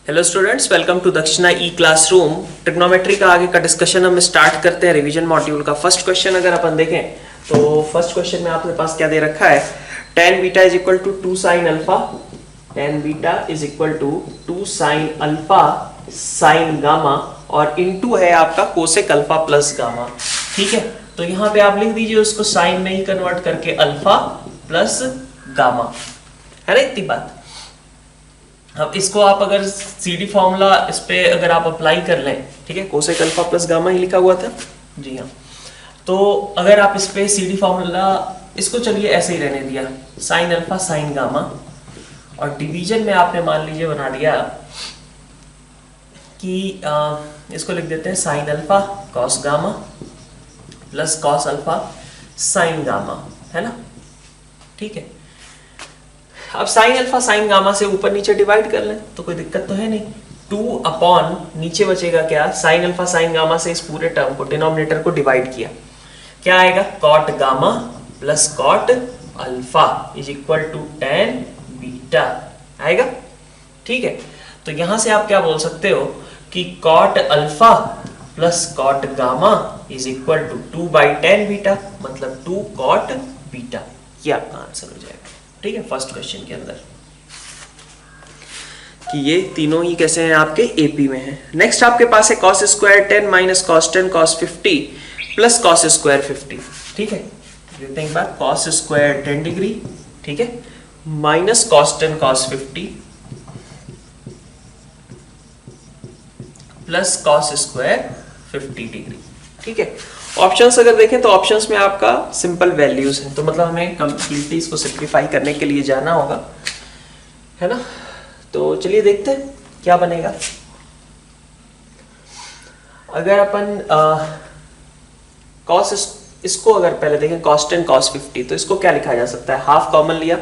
Hello students, welcome to दक्षिणा ई classroom. Trigonometry का आगे का डिस्कशन हम स्टार्ट करते हैं रिवीजन मॉड्यूल का। फर्स्ट क्वेश्चन अगर अपन देखें तो फर्स्ट क्वेश्चन में आपके पास क्या दे रखा है, tan beta is equal to 2 sin alpha, tan beta is equal to 2 sin alpha sin gamma और इनटू है आपका कोसेक अल्फा प्लस गामा। ठीक है, तो यहाँ पे आप लिख दीजिए उसको साइन में ही कन्वर्ट करके अल्फा प्लस गामा, है ना इतनी बात। अब इसको आप अगर सीडी फॉर्मूला इस पे अगर आप अप्लाई कर लें, ठीक है, कोसेक अल्फा प्लस गामा ही लिखा हुआ था, जी हाँ, तो अगर आप इस पे सीडी फॉर्मूला इसको चलिए ऐसे ही रहने दिया, साइन अल्फा साइन गामा, और डिवीजन में आपने मान लीजिए बना दिया कि इसको लिख देते हैं sign alpha cos gamma plus cos alpha sign gamma, है ना। ठीक है, अब साइन अल्फा साइन गामा से ऊपर नीचे डिवाइड कर लें तो कोई दिक्कत तो है नहीं। 2 अपॉन नीचे बचेगा क्या, साइन अल्फा साइन गामा से इस पूरे टर्म को डिनोमिनेटर को डिवाइड किया, क्या आएगा, cot gamma plus cot alpha is equal to tan beta आएगा। ठीक है, तो यहां से आप क्या बोल सकते हो कि cot alpha plus cot gamma is equal to 2/tan beta, मतलब 2 कॉट बीटा। ये आपका आंसर हो जाएगा। ठीक है, फर्स्ट क्वेश्चन के अंदर कि ये तीनों ही कैसे हैं, आपके एपी में हैं। नेक्स्ट आपके पास है cos square 10 minus cos 10 cos 50 plus cos square 50। ठीक है, देखते हैं एक बार, cos स्क्वायर 10 डिग्री, ठीक है, minus cos 10 cos 50 plus cos square 50 degree. ठीक है, ऑप्शंस अगर देखें तो ऑप्शंस में आपका सिंपल वैल्यूज हैं, तो मतलब हमें कंप्लीटली इसको सिंप्लीफाई करने के लिए जाना होगा, है ना। तो चलिए देखते हैं क्या बनेगा। अगर अपन cos इसको अगर पहले देखें cos 10 cos 50, तो इसको क्या लिखा जा सकता है, हाफ कॉमन लिया,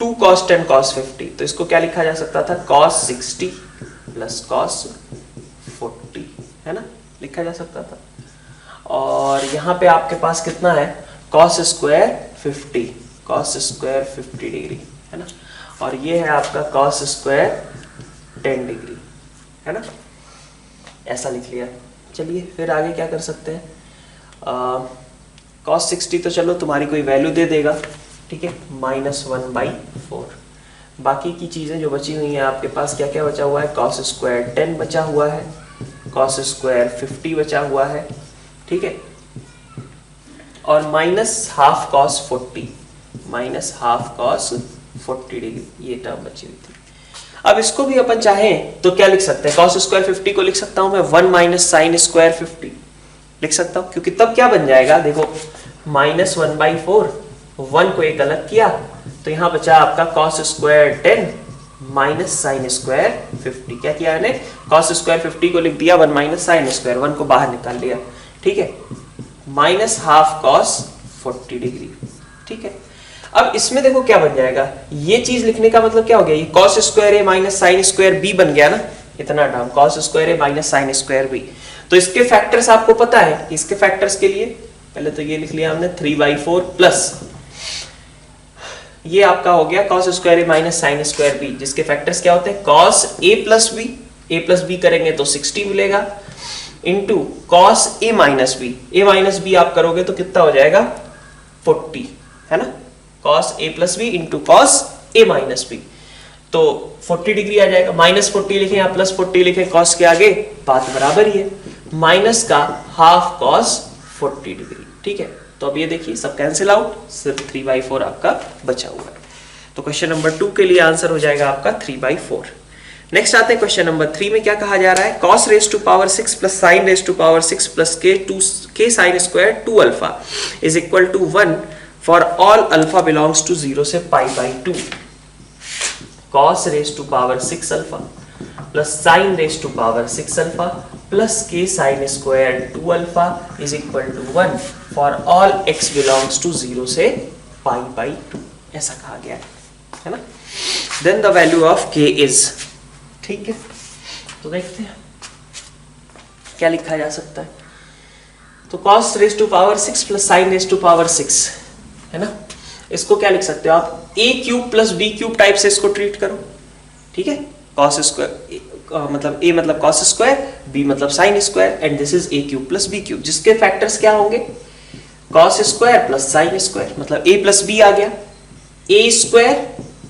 2 cos 10 cos 50, तो इसको क्या लिखा जा सकता था, cos 60 प्लस cos 40, है ना, लिखा जा सकता था। और यहाँ पे आपके पास कितना है, cos स्क्वायर 50 डिग्री, है ना, और ये है आपका cos स्क्वायर 10 डिग्री, है ना, ऐसा लिख लिया। चलिए फिर आगे क्या कर सकते हैं, cos 60 तो चलो तुम्हारी कोई वैल्यू दे देगा, ठीक है, -1/4। बाकी की चीज़ें जो बची हुई हैं आपके पास, क्या क्या बचा हुआ है, cos स्क्वायर 10 बचा हुआ है, cos स्क्वायर 50 बचा हुआ है, ठीक है, और -12 cos 40, -12 cos 40 डिग्री, ये टर्म बची हुई थी। अब इसको भी अपन चाहें तो क्या लिख सकते हैं, cos स्क्वायर 50 को लिख सकता हूं मैं 1 माइनस साइन स्क्वायर 50 लिख सकता हूं, क्योंकि तब क्या बन जाएगा, देखो -1/4, 1 को एक अलग किया तो यहां बचा आपका cos square 10 minus sine square 50। क्या किया मैंने, cos स्क्वायर 50 को लिख दिया 1 माइनस साइन स्क्वायर, 1 को बाहर निकाल लिया, ठीक है, -12 cos 40 डिग्री। ठीक है, अब इसमें देखो क्या बन जाएगा, ये चीज लिखने का मतलब क्या हो गया, ये cos स्क्वायर ए माइनस साइन स्क्वायर बी बन गया ना, इतना टर्म cos स्क्वायर ए माइनस साइन स्क्वायर बी। तो इसके फैक्टर्स आपको पता है, इसके फैक्टर्स के लिए पहले तो ये लिख लिया हमने 3/4 प्लस ये आपका हो गया cos स्क्वायर ए माइनस साइन स्क्वायर बी, जिसके फैक्टर्स क्या होते हैं, cos a प्लस बी करेंगे तो 60 मिलेगा, into cos a minus B आप करोगे तो कितना हो जाएगा 40, है ना, cos a plus B into cos a minus B, तो 40 डिग्री आ जाएगा। -40 लिखें या +40 लिखें, cos के आगे बात बराबर ही है, माइनस का हाफ cos 40 डिग्री। ठीक है, तो अब ये देखिए सब कैंसिल आउट, सिर्फ 3/4 आपका बचा हुआ है। तो क्वेश्चन नंबर 2 के लिए आंसर हो जाएगा आपका 3/4। नेक्स्ट आते हैं क्वेश्चन नंबर 3 में, क्या कहा जा रहा है, cos raise to power 6 plus sin raise to power 6 plus k sin square 2 alpha is equal to 1 for all alpha belongs to 0 से π/2। cos raise to power 6 alpha plus sin raise to power 6 alpha plus k sin square 2 alpha is equal to 1 for all x belongs to 0 से π/2, ऐसा कहा गया है ना। Then the value of k is, ठीक है, तो देखते हैं क्या लिखा जा सकता है। तो cos raise to power 6 plus sin raise to power 6, है ना, इसको क्या लिख सकते हो आप, a cube plus b cube type से इसको ट्रीट करो, ठीक है, कॉस स्क्वायर मतलब a मतलब कॉस स्क्वायर, b मतलब sine square and this is a cube plus b cube, जिसके फैक्टर्स क्या होंगे cos square plus sine square, मतलब a प्लस b आ गया, a square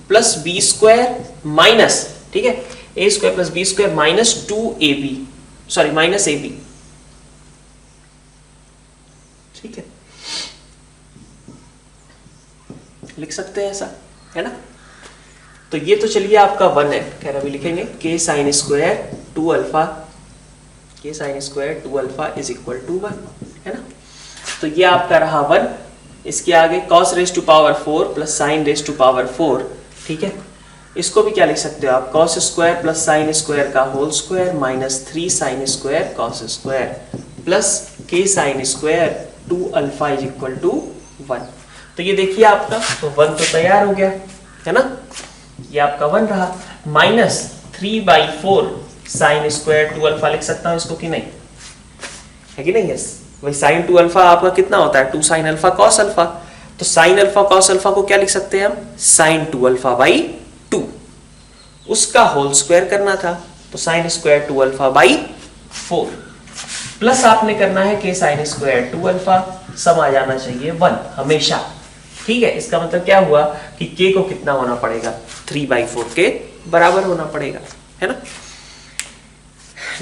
plus b square minus, ठीक है, a square plus b square minus 2ab, sorry minus ab, ठीक है, लिख सकते हैं ऐसा, है ना। तो ये तो चलिए आपका 1 है, खैर अभी लिखेंगे k sine square 2 alpha, k sine square 2 alpha is equal to 1, है ना। तो ये आपका रहा 1, इसके आगे cos raise to power 4 plus sine raise to power 4, ठीक है, इसको भी क्या लिख सकते हो आप cos square plus sine square का whole square minus 3 sine square cos square plus k sine square 2 alpha is equal to 1। तो ये देखिए आपका तो 1 तो तैयार हो गया, है ना, ये आपका 1 रहा, माइनस 3/4 साइन स्क्वायर 2 अल्फा लिख सकता हूं इसको कि नहीं, है कि नहीं, यस, वही साइन 2 अल्फा आपका कितना होता है 2 साइन अल्फा कॉस अल्फा, तो साइन अल्फा कॉस अल्फा को क्या लिख सकते हैं हम साइन 2 अल्फा बाई 2, उसका होल स्क्वायर करना था तो sine square 2 alpha by 4 plus आपने करना है के साइन स्क्वायर 2 अल्फा, सम आ जाना चाहिए 1 हमेशा, ठीक है। इसका मतलब क्या हुआ कि k को कितना होना पड़ेगा 3/4 के बराबर होना पड़ेगा, है ना।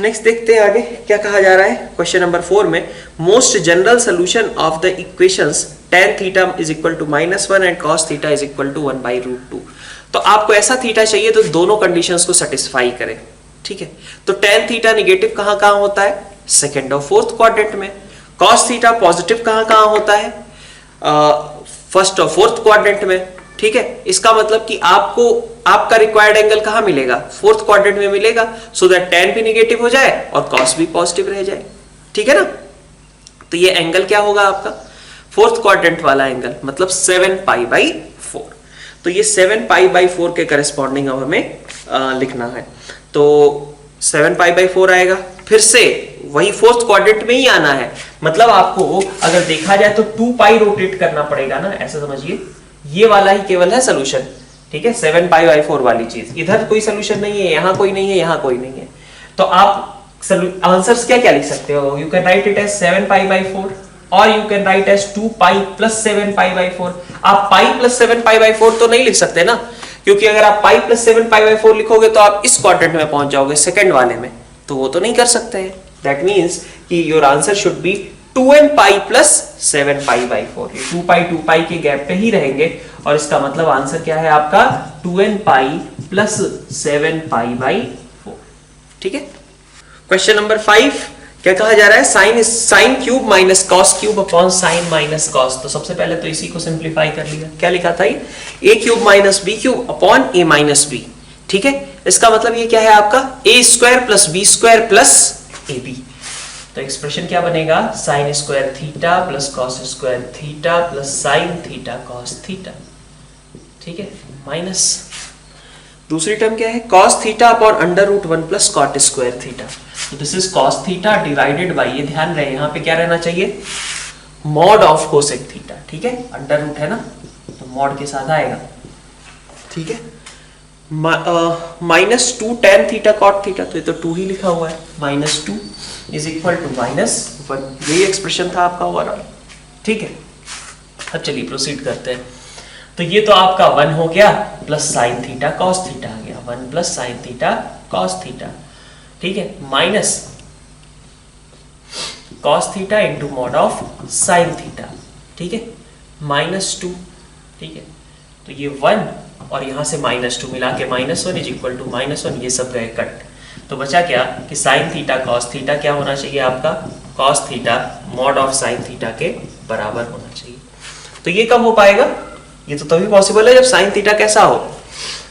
नेक्स्ट देखते हैं आगे क्या कहा जा रहा है क्वेश्चन नंबर 4 में, most general solution of the equations tan theta is equal to -1 and cos theta is equal to 1/√2। तो आपको ऐसा थीटा चाहिए तो दोनों कंडीशंस को सेटिस्फाई करे, ठीक है। तो tan थीटा निगेटिव कहां कहां होता है सेकंड और फोर्थ क्वाड्रेंट में, cos थीटा पॉजिटिव कहां कहां होता है फर्स्ट और फोर्थ क्वाड्रेंट में, ठीक है। इसका मतलब कि आपको आपका रिक्वायर्ड एंगल कहां मिलेगा फोर्थ क्वाड्रेंट में मिलेगा, सो दैट tan भी निगेटिव हो जाए और cos भी पॉजिटिव रह जाए, ठीक है ना। तो ये एंगल क्या होगा आपका फोर्थ क्वाड्रेंट वाला एंगल, मतलब 7π/4। तो ये 7π/4 के करस्पॉन्डिंग अब हमें लिखना है, तो 7π/4 आएगा, फिर से वही फोर्थ क्वाड्रेंट में ही आना है, मतलब आपको अगर देखा जाए तो 2π रोटेट करना पड़ेगा ना, ऐसा समझिए, ये वाला ही केवल है सोल्यूशन, ठीक है, 7π/4 वाली चीज, इधर कोई सोल्यूशन नहीं है, यहां कोई नहीं है, यहां कोई नहीं है, तो आप आंसर्स क्या क्या लिख सकते हो, you can write it as 7π/4 और यू कैन राइट एज 2π + 7π/4। आप π + 7π/4 तो नहीं लिख सकते ना, क्योंकि अगर आप π + 7π/4 लिखोगे तो आप इस क्वाड्रेंट में पहुंच जाओगे सेकंड वाले में, तो वो तो नहीं कर सकते हैं। दैट मींस कि your answer should be 2nπ + 7π/4। ये 2π के गैप पे ही रहेंगे और इसका मतलब आंसर क्या है आपका 2nπ + 7π/4, ठीक है। क्वेश्चन नंबर 5 क्या कहा जा रहा है, sine cube minus cos cube upon sine minus cos. तो सबसे पहले तो इसी को सिंप्लीफाई कर लिया, क्या लिखा था ये a cube minus b cube upon a minus b, ठीक है। इसका मतलब ये क्या है आपका a square plus b square plus ab। तो एक्सप्रेशन क्या बनेगा sine square theta plus cos square theta plus sine theta cos theta, ठीक है, माइनस दूसरी टर्म क्या है cos theta upon √1 plus cot square theta. तो this is cos theta divided by, ये ध्यान रहे यहाँ पे क्या रहना चाहिए मॉड ऑफ कोसेक थीटा, ठीक है, अंडर रूट है ना तो मॉड के साथ आएगा, ठीक है। -2 tan थीटा कॉट थीटा, तो ये तो 2 ही लिखा हुआ है, -2 इज इक्वल टू -1, यही एक्सप्रेशन था आपका ओवरऑल, ठीक है। अब चलिए प्रोसीड करते हैं। तो ये तो आपका 1 हो गया plus sine theta cos theta आ गया, 1 plus sine theta cos theta, ठीक है, minus cos theta into mod of sine theta, ठीक है, -2, ठीक है। तो ये 1 और यहां से -2 मिला के -1 इज इक्वल टू -1, ये सब गए कट, तो बचा क्या कि साइन थीटा कॉस थीटा क्या होना चाहिए आपका cos theta mod of sine theta के बराबर होना चाहिए। तो ये कब हो पाएगा, ये तो तभी पॉसिबल है जब साइन थीटा कैसा हो,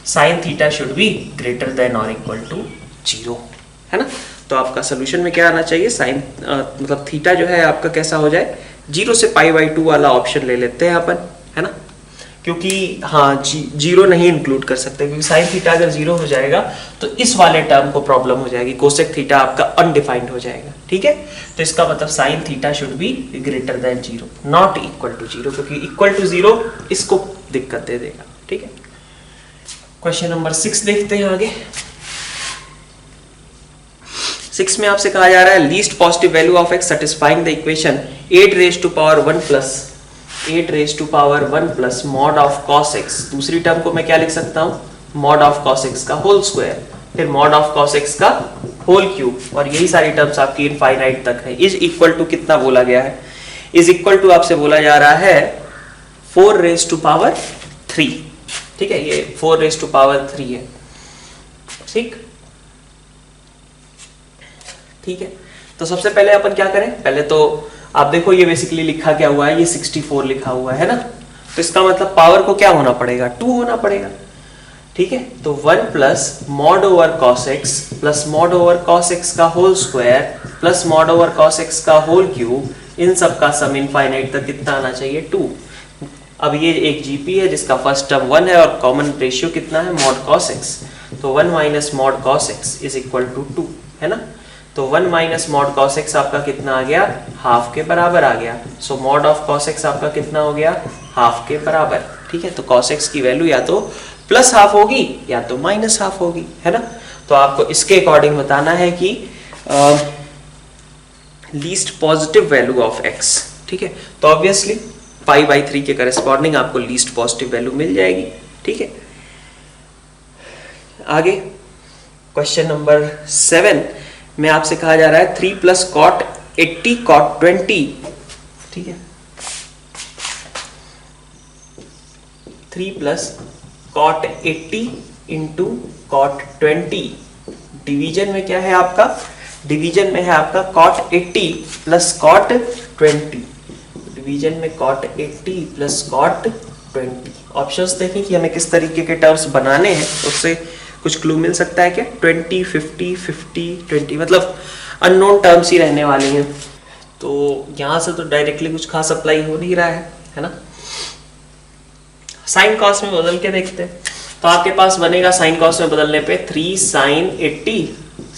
sign theta should be greater then और इक्वल टू 0, है ना। तो आपका सोल्यूशन में क्या आना चाहिए साइन मतलब थीटा जो है आपका कैसा हो जाए 0 से π/2 वाला ऑप्शन ले लेते हैं अपन, है ना, क्योंकि हाँ 0 नहीं इंक्लूड कर सकते, क्योंकि साइन थीटा अगर 0 हो जाएगा तो इस वाले टर्म को प्रॉब्लम हो जाएगी, कोसेक थीटा आपका अनडिफाइंड हो जाएगा, ठीक है। तो इसका मतलब sine theta should be greater than 0 not equal to 0, क्योंकि इक्वल टू 0 इसको दिक्कत दे देगा, ठीक है। क्वेश्चन नंबर 6 देखते हैं आगे। 6 में आपसे कहा जा रहा है least positive value of x satisfying the equation 8 raise to power 1 plus mod of cos x। दूसरी टर्म को मैं क्या लिख सकता हूं, मॉड ऑफ cos x का होल स्क्वायर, फिर मॉड ऑफ cos x का होल क्यूब, और यही सारी टर्म्स आपकी इनफाइनाइट तक है। इज इक्वल टू कितना बोला गया है, इज इक्वल टू आपसे बोला जा रहा है 4 रेज टू पावर 3। ठीक है, ये 4 रेज टू पावर 3 है। ठीक है, तो सबसे पहले अपन क्या करें, पहले तो आप देखो ये बेसिकली लिखा क्या हुआ है, ये 64 लिखा हुआ है ना, तो इसका मतलब पावर को क्या होना पड़ेगा, 2 होना पड़ेगा। ठीक है, तो 1 plus mod over cos x plus mod over cos x का whole square plus mod over cos x का होल क्यूब, इन सब का सम इनफाइनाइट तक कितना आना चाहिए, 2। अब ये एक जीपी है जिसका फर्स्ट टर्म 1 है और कॉमन रेशियो कितना है, मॉड cos x, तो 1 minus mod cos x is equal to 2 है ना। तो 1 माइनस मॉड cos x आपका कितना आ गया, हाफ के बराबर आ गया। सो मॉड ऑफ cos x आपका कितना हो गया, हाफ के बराबर। ठीक है, तो cos x की वैल्यू या तो प्लस हाफ होगी या तो माइनस हाफ होगी, है ना। तो आपको इसके अकॉर्डिंग बताना है कि least positive value of x। ठीक है, तो ऑब्वियसली π/3 के करस्पॉन्डिंग आपको लीस्ट पॉजिटिव वैल्यू मिल जाएगी। ठीक है, आगे क्वेश्चन नंबर 7 में आपसे कहा जा रहा है 3 प्लस cot 80 cot 20। ठीक है, 3 plus cot 80 into cot 20। Division में क्या है आपका, डिवीजन में है आपका cot 80 प्लस cot 20। डिवीजन में cot 80 प्लस cot 20। ऑप्शंस देखें कि हमें किस तरीके के टर्म्स बनाने हैं, उससे कुछ क्लू मिल सकता है क्या। 20, 50, 50, 20 मतलब अननोन टर्म्स ही रहने वाली हैं, तो यहां से तो डायरेक्टली कुछ खास अप्लाई हो नहीं रहा है ना। साइन कॉस में बदल के देखते हैं, तो आपके पास बनेगा साइन कॉस में बदलने पे 3 sin 80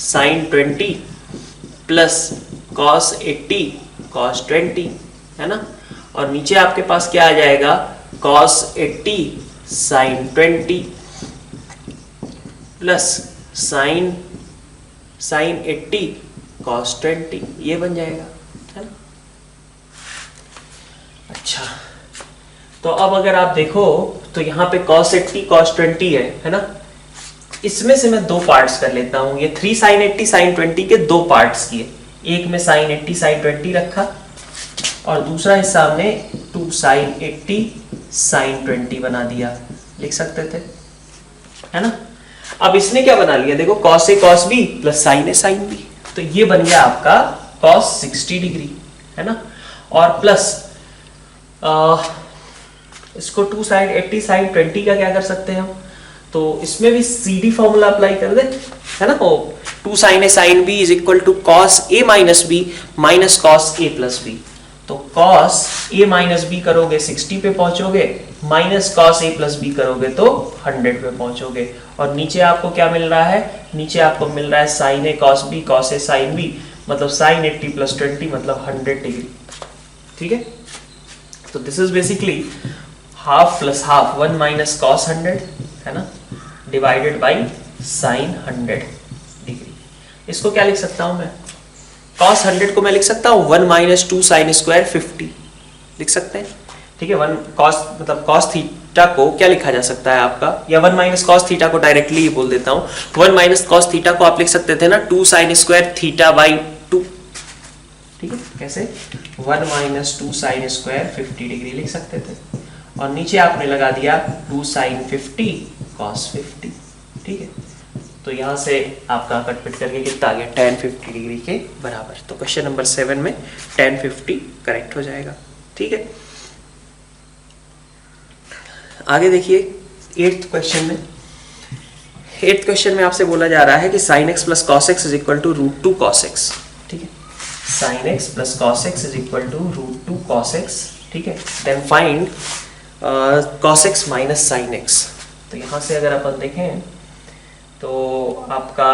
sin 20 plus cos 80 cos 20 है ना, और नीचे आपके पास क्या आ जाएगा, cos 80 sin 20 plus sin 80 cos 20, ये बन जाएगा, है ना। अच्छा, तो अब अगर आप देखो तो यहाँ पे cos 80 cos 20 है ना। इसमें से मैं 2 पार्ट्स कर लेता हूं, ये 3 sin 80 sin 20 के 2 पार्ट्स किए, एक में sin 80 sin 20 रखा और दूसरा हिस्सा हमने 2 sin 80 sin 20 बना दिया, लिख सकते थे, है ना। अब इसने क्या बना लिया, देखो cos A cos B plus sin A sin B, तो ये बन गया आपका cos 60 डिग्री, है ना। और प्लस इसको 2 sin 80 sin 20 का क्या कर सकते हैं हम, तो इसमें भी CD फॉर्मूला अप्लाई कर दे, है ना। 2 sin A sin B is equal to cos A minus B minus cos A plus B। तो cos A माइनस B करोगे 60 पे पहुंचोगे, minus cos A plus B करोगे तो 100 पे पहुंचोगे, और नीचे आपको क्या मिल रहा है, नीचे आपको मिल रहा है sin A cos B cos A sin B, मतलब sin 80 प्लस 20 मतलब 100 डिग्री। ठीक है, तो this is basically half plus half 1 minus cos 100 है ना, डिवाइडेड बाई sin 100 डिग्री। इसको क्या लिख सकता हूं मैं, cos 100 को मैं लिख सकता हूं 1 माइनस 2 sin स्क्वायर 50 लिख सकते हैं। ठीक है, 1 cos मतलब cos थीटा को क्या लिखा जा सकता है आपका, या 1 माइनस cos थीटा को डायरेक्टली ही बोल देता हूं। 1 माइनस cos थीटा को आप लिख सकते थे ना 2 sin स्क्वायर थीटा बाई 2। ठीक है, कैसे 1 माइनस 2 sin स्क्वायर 50 डिग्री लिख सकते थे, और नीचे आपने लगा दिया 2 sin 50 cos 50। ठीक है, तो यहां से आपका कट पिट करके कितना आ गया, tan 50 डिग्री के बराबर। तो क्वेश्चन नंबर 7 में tan 50 करेक्ट हो जाएगा। ठीक है, आगे देखिए 8th क्वेश्चन में। 8th क्वेश्चन में आपसे बोला जा रहा है कि sin x plus cos x is equal to √2 cos x। ठीक है, sin x plus cos x is equal to √2 cos x। ठीक है, then find cos x minus sin x। तो यहां से अगर अपन देखें तो आपका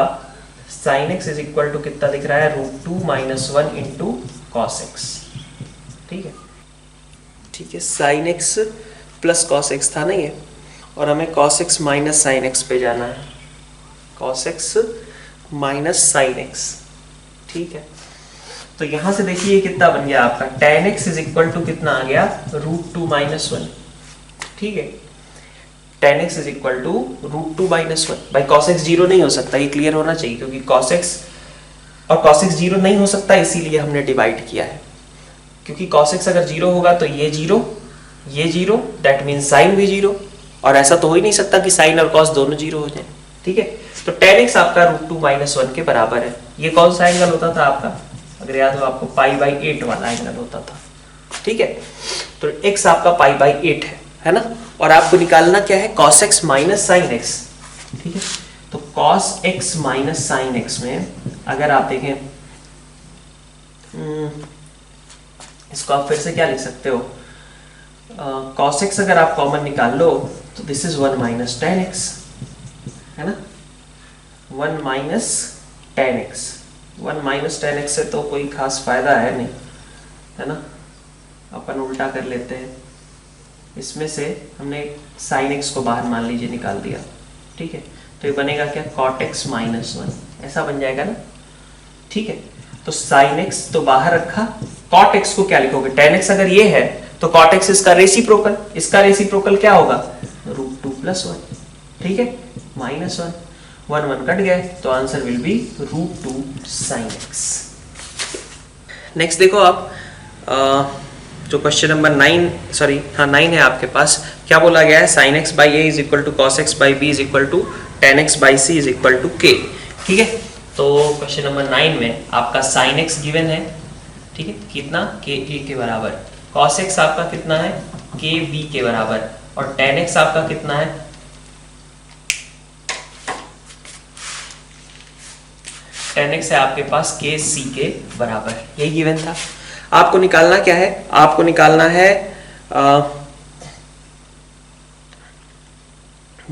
sin x is equal to कितना दिख रहा है, √2 माइनस 1 इंटू cos x। ठीक है, ठीक है, sin x plus cos x था ना ये, और हमें cos x minus sin x पे जाना है, cos x minus sin x। ठीक है, तो यहां से देखिए कितना बन गया आपका tan x is equal to कितना आ गया √2 - 1। ठीक है, tan x is equal to √2 - 1। भाई cos x 0 नहीं हो सकता, ये क्लियर होना चाहिए, क्योंकि cos x और cos x 0 नहीं हो सकता, इसीलिए हमने डिवाइड किया है। क्योंकि cos x अगर 0 होगा तो ये 0 दैट मीन्स साइन भी 0, और ऐसा तो हो ही नहीं सकता कि साइन और cos दोनों 0 हो जाए। ठीक है, तो tan x आपका √2 - 1 के बराबर है। ये कौन सा एंगल होता था आपका, अगर याद हो आपको, π/8 वाला एंगल होता था। ठीक है, तो x आपका π/8 है ना, और आपको निकालना क्या है, cos x - sin x। ठीक है, तो cos x - sin x में अगर आप देखें, इसको आप फिर से क्या लिख सकते हो, cos x अगर आप कॉमन निकाल लो तो दिस इज 1 - tan x, है ना, 1 - tan x। 1 - tan x से तो कोई खास फायदा है नहीं, है ना, अपन उल्टा कर लेते हैं। इसमें से हमने sin x को बाहर मान लीजिए निकाल दिया। ठीक है, तो ये बनेगा क्या, cot x - 1, ऐसा बन जाएगा ना। ठीक है, तो sin x तो बाहर रखा, cot x को क्या लिखोगे, tan x अगर ये है तो cot x इसका रेसिप्रोकल, इसका रेसिप्रोकल क्या होगा, √2 + 1। ठीक है, -1, 1 1 कट गए, तो answer will be √2 sin x। Next देखो आप, जो क्वेश्चन नंबर 9 है आपके पास, क्या बोला गया है, sin x by a is equal to cos x by b is equal to tan x by c is equal to k। ठीक है, तो क्वेश्चन नंबर 9 में आपका sin x गिवन है। ठीक है, कितना, k a के बराबर, cos x आपका कितना है, k b के बराबर, और tan x आपका कितना है, tan x है आपके पास k c के बराबर, यही गिवन था। आपको निकालना क्या है, आपको निकालना है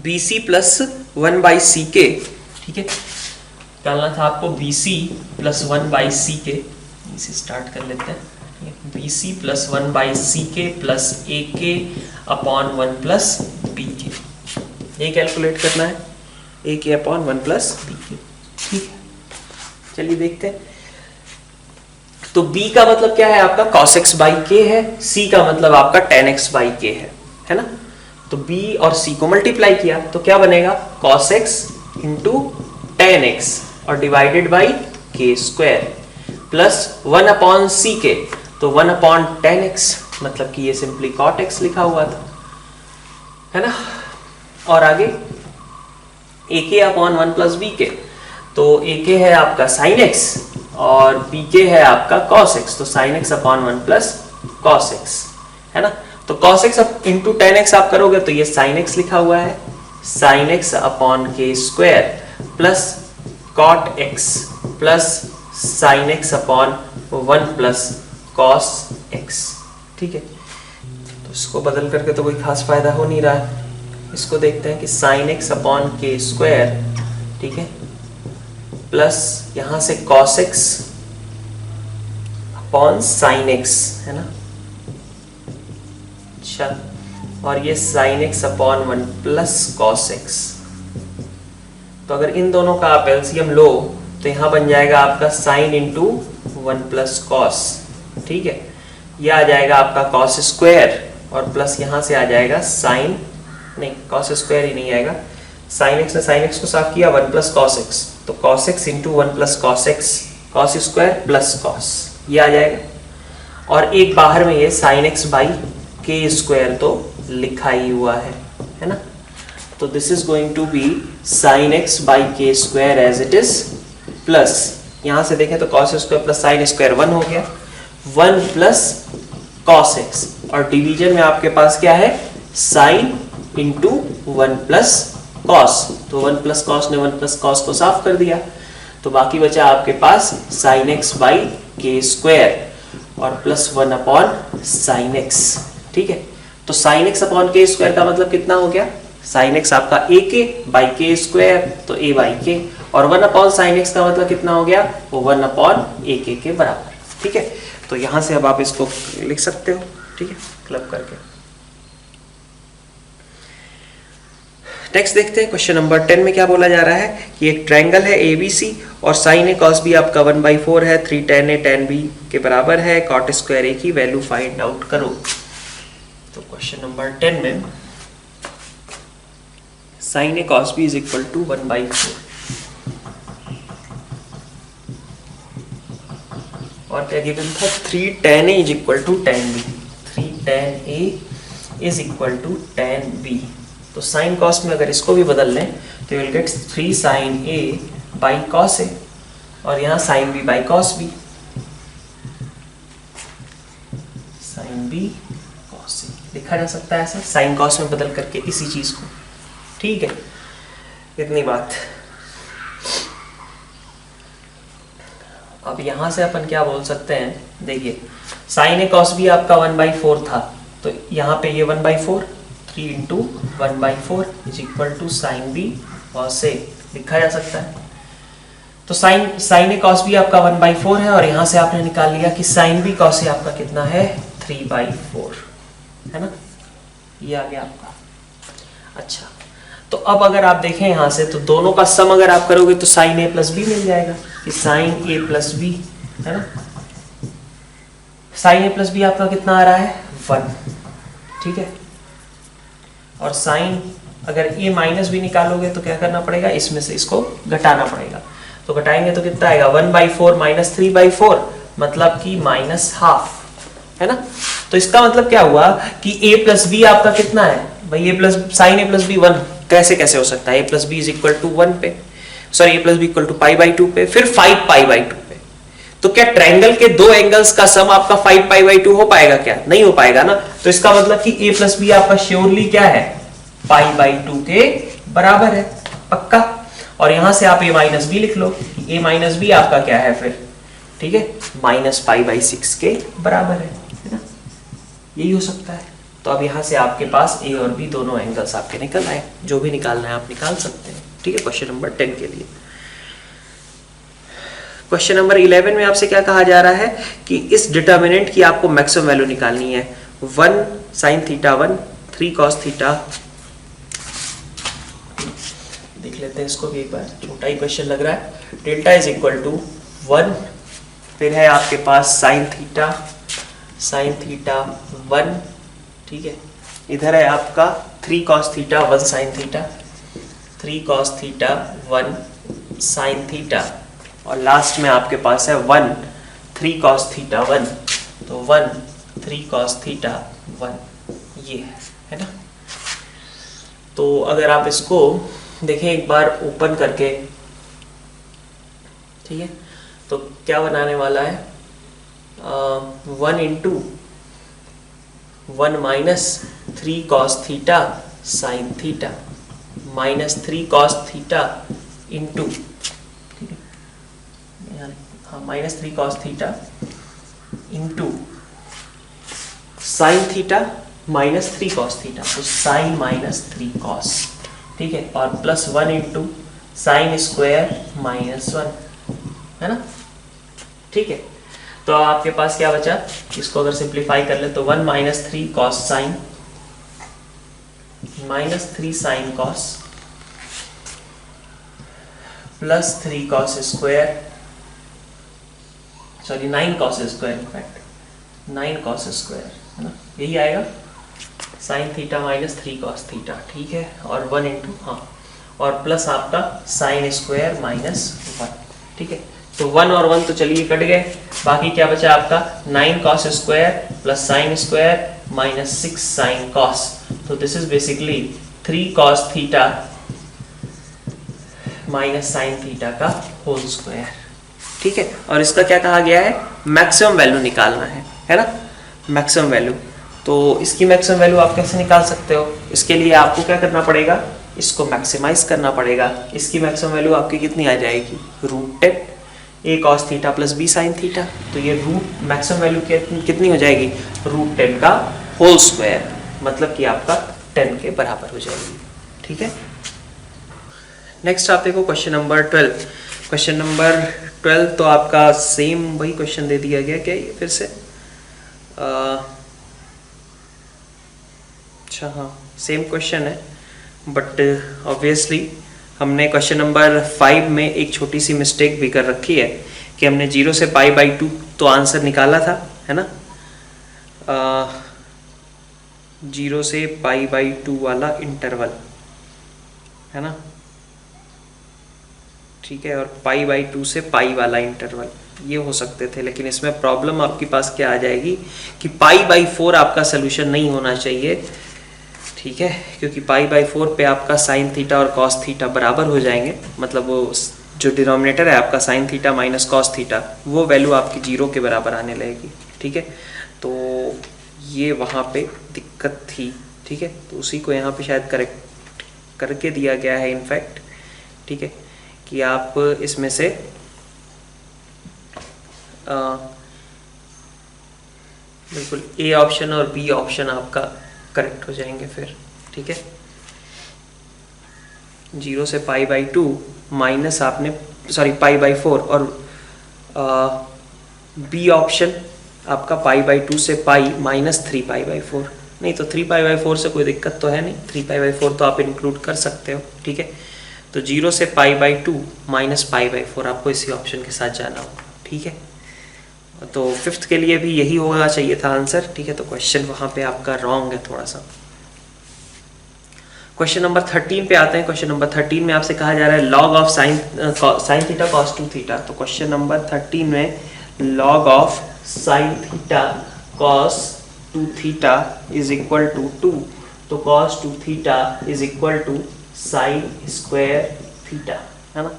BC प्लस 1/ck। ठीक है, निकालना था आपको BC प्लस 1/ck। इसे स्टार्ट कर लेते हैं, BC plus 1/ck plus AK upon 1 plus BK, ये कैलकुलेट करना है, AK अपॉन 1 प्लस BK। ठीक है, चलिए देखते हैं। तो B का मतलब क्या है आपका, cos x by k है, C का मतलब आपका tan x by k है ना। तो B और C को मल्टीप्लाई किया तो क्या बनेगा, cos x into tan x और divided by k square plus 1 upon C K, तो 1 अपॉन tan x, मतलब कि ये सिंपली cot x लिखा हुआ था, है ना। और आगे AK अपॉन 1 प्लस BK, तो AK है आपका sin x और BK है आपका cos x, तो sin x upon 1 plus cos x, है ना। तो cos x into tan x आप करोगे तो ये sin x लिखा हुआ है, sin x upon k square plus cot x plus sin x upon 1 plus cos x। ठीक है, तो इसको बदल करके तो कोई खास फायदा हो नहीं रहा है। इसको देखते हैं कि sin x upon k square, ठीक है, प्लस यहां से cos x upon sin x, है ना। अच्छा, और ये sin x upon 1 plus cos x, तो अगर इन दोनों का आप एलसीएम लो तो यहां बन जाएगा आपका sin इंटू 1 प्लस cos। ठीक है, यह आ जाएगा आपका cos स्क्वायर और प्लस यहां से आ जाएगा sin, नहीं cos स्क्वायर ही नहीं आएगा, sin x ने sin x को साफ किया, 1 प्लस cos x, तो cos x into 1 plus cos x, cos square plus cos, ये आ जाएगा। और एक बाहर में ये sin x by k square तो लिखा ही हुआ है ना। तो this is going to be sin x by k square as it is, plus यहां से देखें तो cos square plus sin square 1 हो गया, 1 प्लस cos x, और डिवीजन में आपके पास क्या है, sin इंटू 1 प्लस cos, तो 1 प्लस cos ने 1 प्लस cos को साफ कर दिया, तो बाकी बचा आपके पास sin x by k square और प्लस 1 अपॉन sin x। ठीक है, तो sin x upon k square का मतलब कितना हो गया, sin x आपका ak बाई k स्क्वायर, तो a बाई k, और 1 अपॉन sin x का मतलब कितना हो गया, वो 1 अपॉन ak के बराबर। ठीक है, तो यहां से अब आप इसको लिख सकते हो, ठीक है, क्लब करके। नेक्स्ट देखते हैं क्वेश्चन नंबर 10 में क्या बोला जा रहा है कि एक ट्रायंगल है ABC और साइन ए कॉस बी आपका 1/4 है, 3 tan A tan B के बराबर है, कॉट स्क्वायर ए की वैल्यू फाइंड आउट करो। तो क्वेश्चन नंबर 10 में sine A cos B is equal to 1/4 और क्या गिवन था 3 tan A is equal to tan B, 3 tan A is equal to tan B। तो साइन कॉस में अगर इसको भी बदल लें तो will get 3 sin A by cos A और यहाँ sin B by cos B, sin B cos A लिखा जा सकता है ऐसा साइन कॉस में बदल करके इसी चीज को। ठीक है, इतनी बात। अब यहां से अपन क्या बोल सकते हैं, देखिए साइन ए कॉस बी आपका 1/4 था, तो यहाँ पे ये 1/4, 3 into 1/4 is equal to sine B cos A लिखा जा सकता है। तो साइन ए कॉस बी आपका 1/4 है और यहाँ से आपने निकाल लिया कि साइन बी कॉस ए आपका कितना है 3/4, है ना, ये आ गया आपका। अच्छा, तो अब अगर आप देखें यहाँ से तो दोनों का सम अगर आप करोगे तो साइन ए प्लस बी मिल जाएगा कि साइन ए प्लस बी, है ना, साइन ए प्लस बी आपका कितना आ रहा है 1, ठीक है। और साइन अगर ए माइनस बी निकालोगे तो क्या करना पड़ेगा, इसमें से इसको घटाना पड़ेगा, तो घटाएंगे तो कितना आएगा 1/4 माइनस 3/4 मतलब कि -½ है ना। तो इसका मतलब क्या हुआ कि a प्लस बी आपका कितना है भाई, a plus sine A plus B 1 कैसे हो सकता है, a plus B is equal to 1 पे, sorry a plus B equal to π/2 पे, फिर 5π/2 पे। तो क्या ट्रायंगल के दो एंगल्स का सम आपका 5π/2 हो पाएगा क्या, नहीं हो पाएगा ना। तो इसका मतलब कि a प्लस बी आपका श्योरली क्या है π/2 के बराबर है, पक्का। और यहां से आप a माइनस बी लिख लो, a माइनस बी आपका क्या है फिर, ठीक है, -π/6 के बराबर है ना, यही हो सकता है। तो अब यहां से आपके पास a और b दोनों एंगल्स आपके निकल आए, जो भी निकालना है आप निकाल सकते हैं। ठीक है, क्वेश्चन नंबर 10 के लिए। क्वेश्चन नंबर 11 में आपसे क्या कहा जा रहा है कि इस डिटर्मिनेंट की आपको मैक्सिमम वैल्यू निकालनी है। 1 sin θ 1, 3 cos θ, देख लेते हैं इसको भी एक बार, छोटा ही क्वेश्चन लग रहा है। डेल्टा इज इक्वल टू 1, फिर है आपके पास sin θ 1, ठीक है, इधर है आपका 3 cos θ 1 sin θ, 3 cos θ 1 sin θ, और लास्ट में आपके पास है 1 3 cos θ 1, तो 1 3 cos θ 1, ये है ना। तो अगर आप इसको देखें एक बार ओपन करके, ठीक है, तो क्या बनाने वाला है 1 into 1 minus 3 cos θ sin θ minus 3 cos θ into, minus 3 cos θ into sine θ minus 3 cos θ, तो साइन माइनस 3 cos, ठीक है, और प्लस 1 इंटू साइन स्क्वायर -1, है ना। ठीक है, तो आपके पास क्या बचा, इसको अगर सिंप्लीफाई कर ले तो 1 minus 3 cos sine minus 3 sine cos plus 3 cos square, sorry 9 cos square, in fact 9 cos square, है ना, यही आएगा sine theta minus 3 cos theta, ठीक है, और 1 इंटू, हाँ, और प्लस आपका साइन स्क्वायर -1, ठीक है। तो 1 और 1 तो चलिए कट गए, बाकी क्या बचा आपका 9 cos square plus sine square -6 sine cos, तो this is basically 3 cos theta minus sine theta का होल स्क्वायर, ठीक है। और इसका क्या कहा गया है, मैक्सिमम वैल्यू निकालना है ना, मैक्सिमम वैल्यू। तो इसकी मैक्सिमम वैल्यू आप कैसे निकाल सकते हो, इसके लिए आपको क्या करना पड़ेगा, इसको मैक्सिमाइज करना पड़ेगा। इसकी मैक्सिमम वैल्यू आपकी कितनी आ जाएगी, √10 a cos theta plus b sin theta, तो ये रूट मैक्सिमम वैल्यू कितनी हो जाएगी, √10 का होल स्क्वायर, मतलब कि आपका 10 के बराबर हो जाएगी, ठीक है। नेक्स्ट आप देखो क्वेश्चन नंबर 12। क्वेश्चन नंबर 12 तो आपका सेम वही क्वेश्चन दे दिया गया, क्या ये फिर से, अच्छा हाँ सेम क्वेश्चन है, बट ऑब्वियसली हमने क्वेश्चन नंबर 5 में एक छोटी सी मिस्टेक भी कर रखी है कि हमने 0 से π/2 तो आंसर निकाला था, है ना, 0 से π/2 वाला इंटरवल, है ना, ठीक है, और π/2 से पाई वाला इंटरवल, ये हो सकते थे। लेकिन इसमें प्रॉब्लम आपके पास क्या आ जाएगी कि π/4 आपका सोल्यूशन नहीं होना चाहिए, ठीक है, क्योंकि π/4 पे आपका साइन थीटा और कॉस थीटा बराबर हो जाएंगे, मतलब वो जो डिनोमिनेटर है आपका sign theta minus cos theta, वो वैल्यू आपकी 0 के बराबर आने लगेगी, ठीक है। तो ये वहाँ पे दिक्कत थी, ठीक है, तो उसी को यहाँ पे शायद करेक्ट करके दिया गया है इनफैक्ट, ठीक है, कि आप इसमें से बिल्कुल ए ऑप्शन और बी ऑप्शन आपका करेक्ट हो जाएंगे फिर, ठीक है। 0 से π/2 माइनस आपने π/4 और बी ऑप्शन आपका π/2 से पाई माइनस 3π/4, नहीं तो 3π/4 से कोई दिक्कत तो है नहीं, 3π/4 तो आप इंक्लूड कर सकते हो, ठीक है। तो 0 से π/2 माइनस π/4 आपको इसी ऑप्शन के साथ जाना होगा, ठीक है। तो 5th के लिए भी यही होना चाहिए था आंसर, ठीक है। तो क्वेश्चन वहाँ पे आपका रॉन्ग है थोड़ा सा। क्वेश्चन नंबर 13 पे आते हैं। क्वेश्चन नंबर 13 में आपसे कहा जा रहा है log of sine theta cos 2 theta. तो क्वेश्चन नंबर 13 में log of sine theta cos 2 theta is equal to 2, तो cos 2 theta is equal to sine square theta, है ना।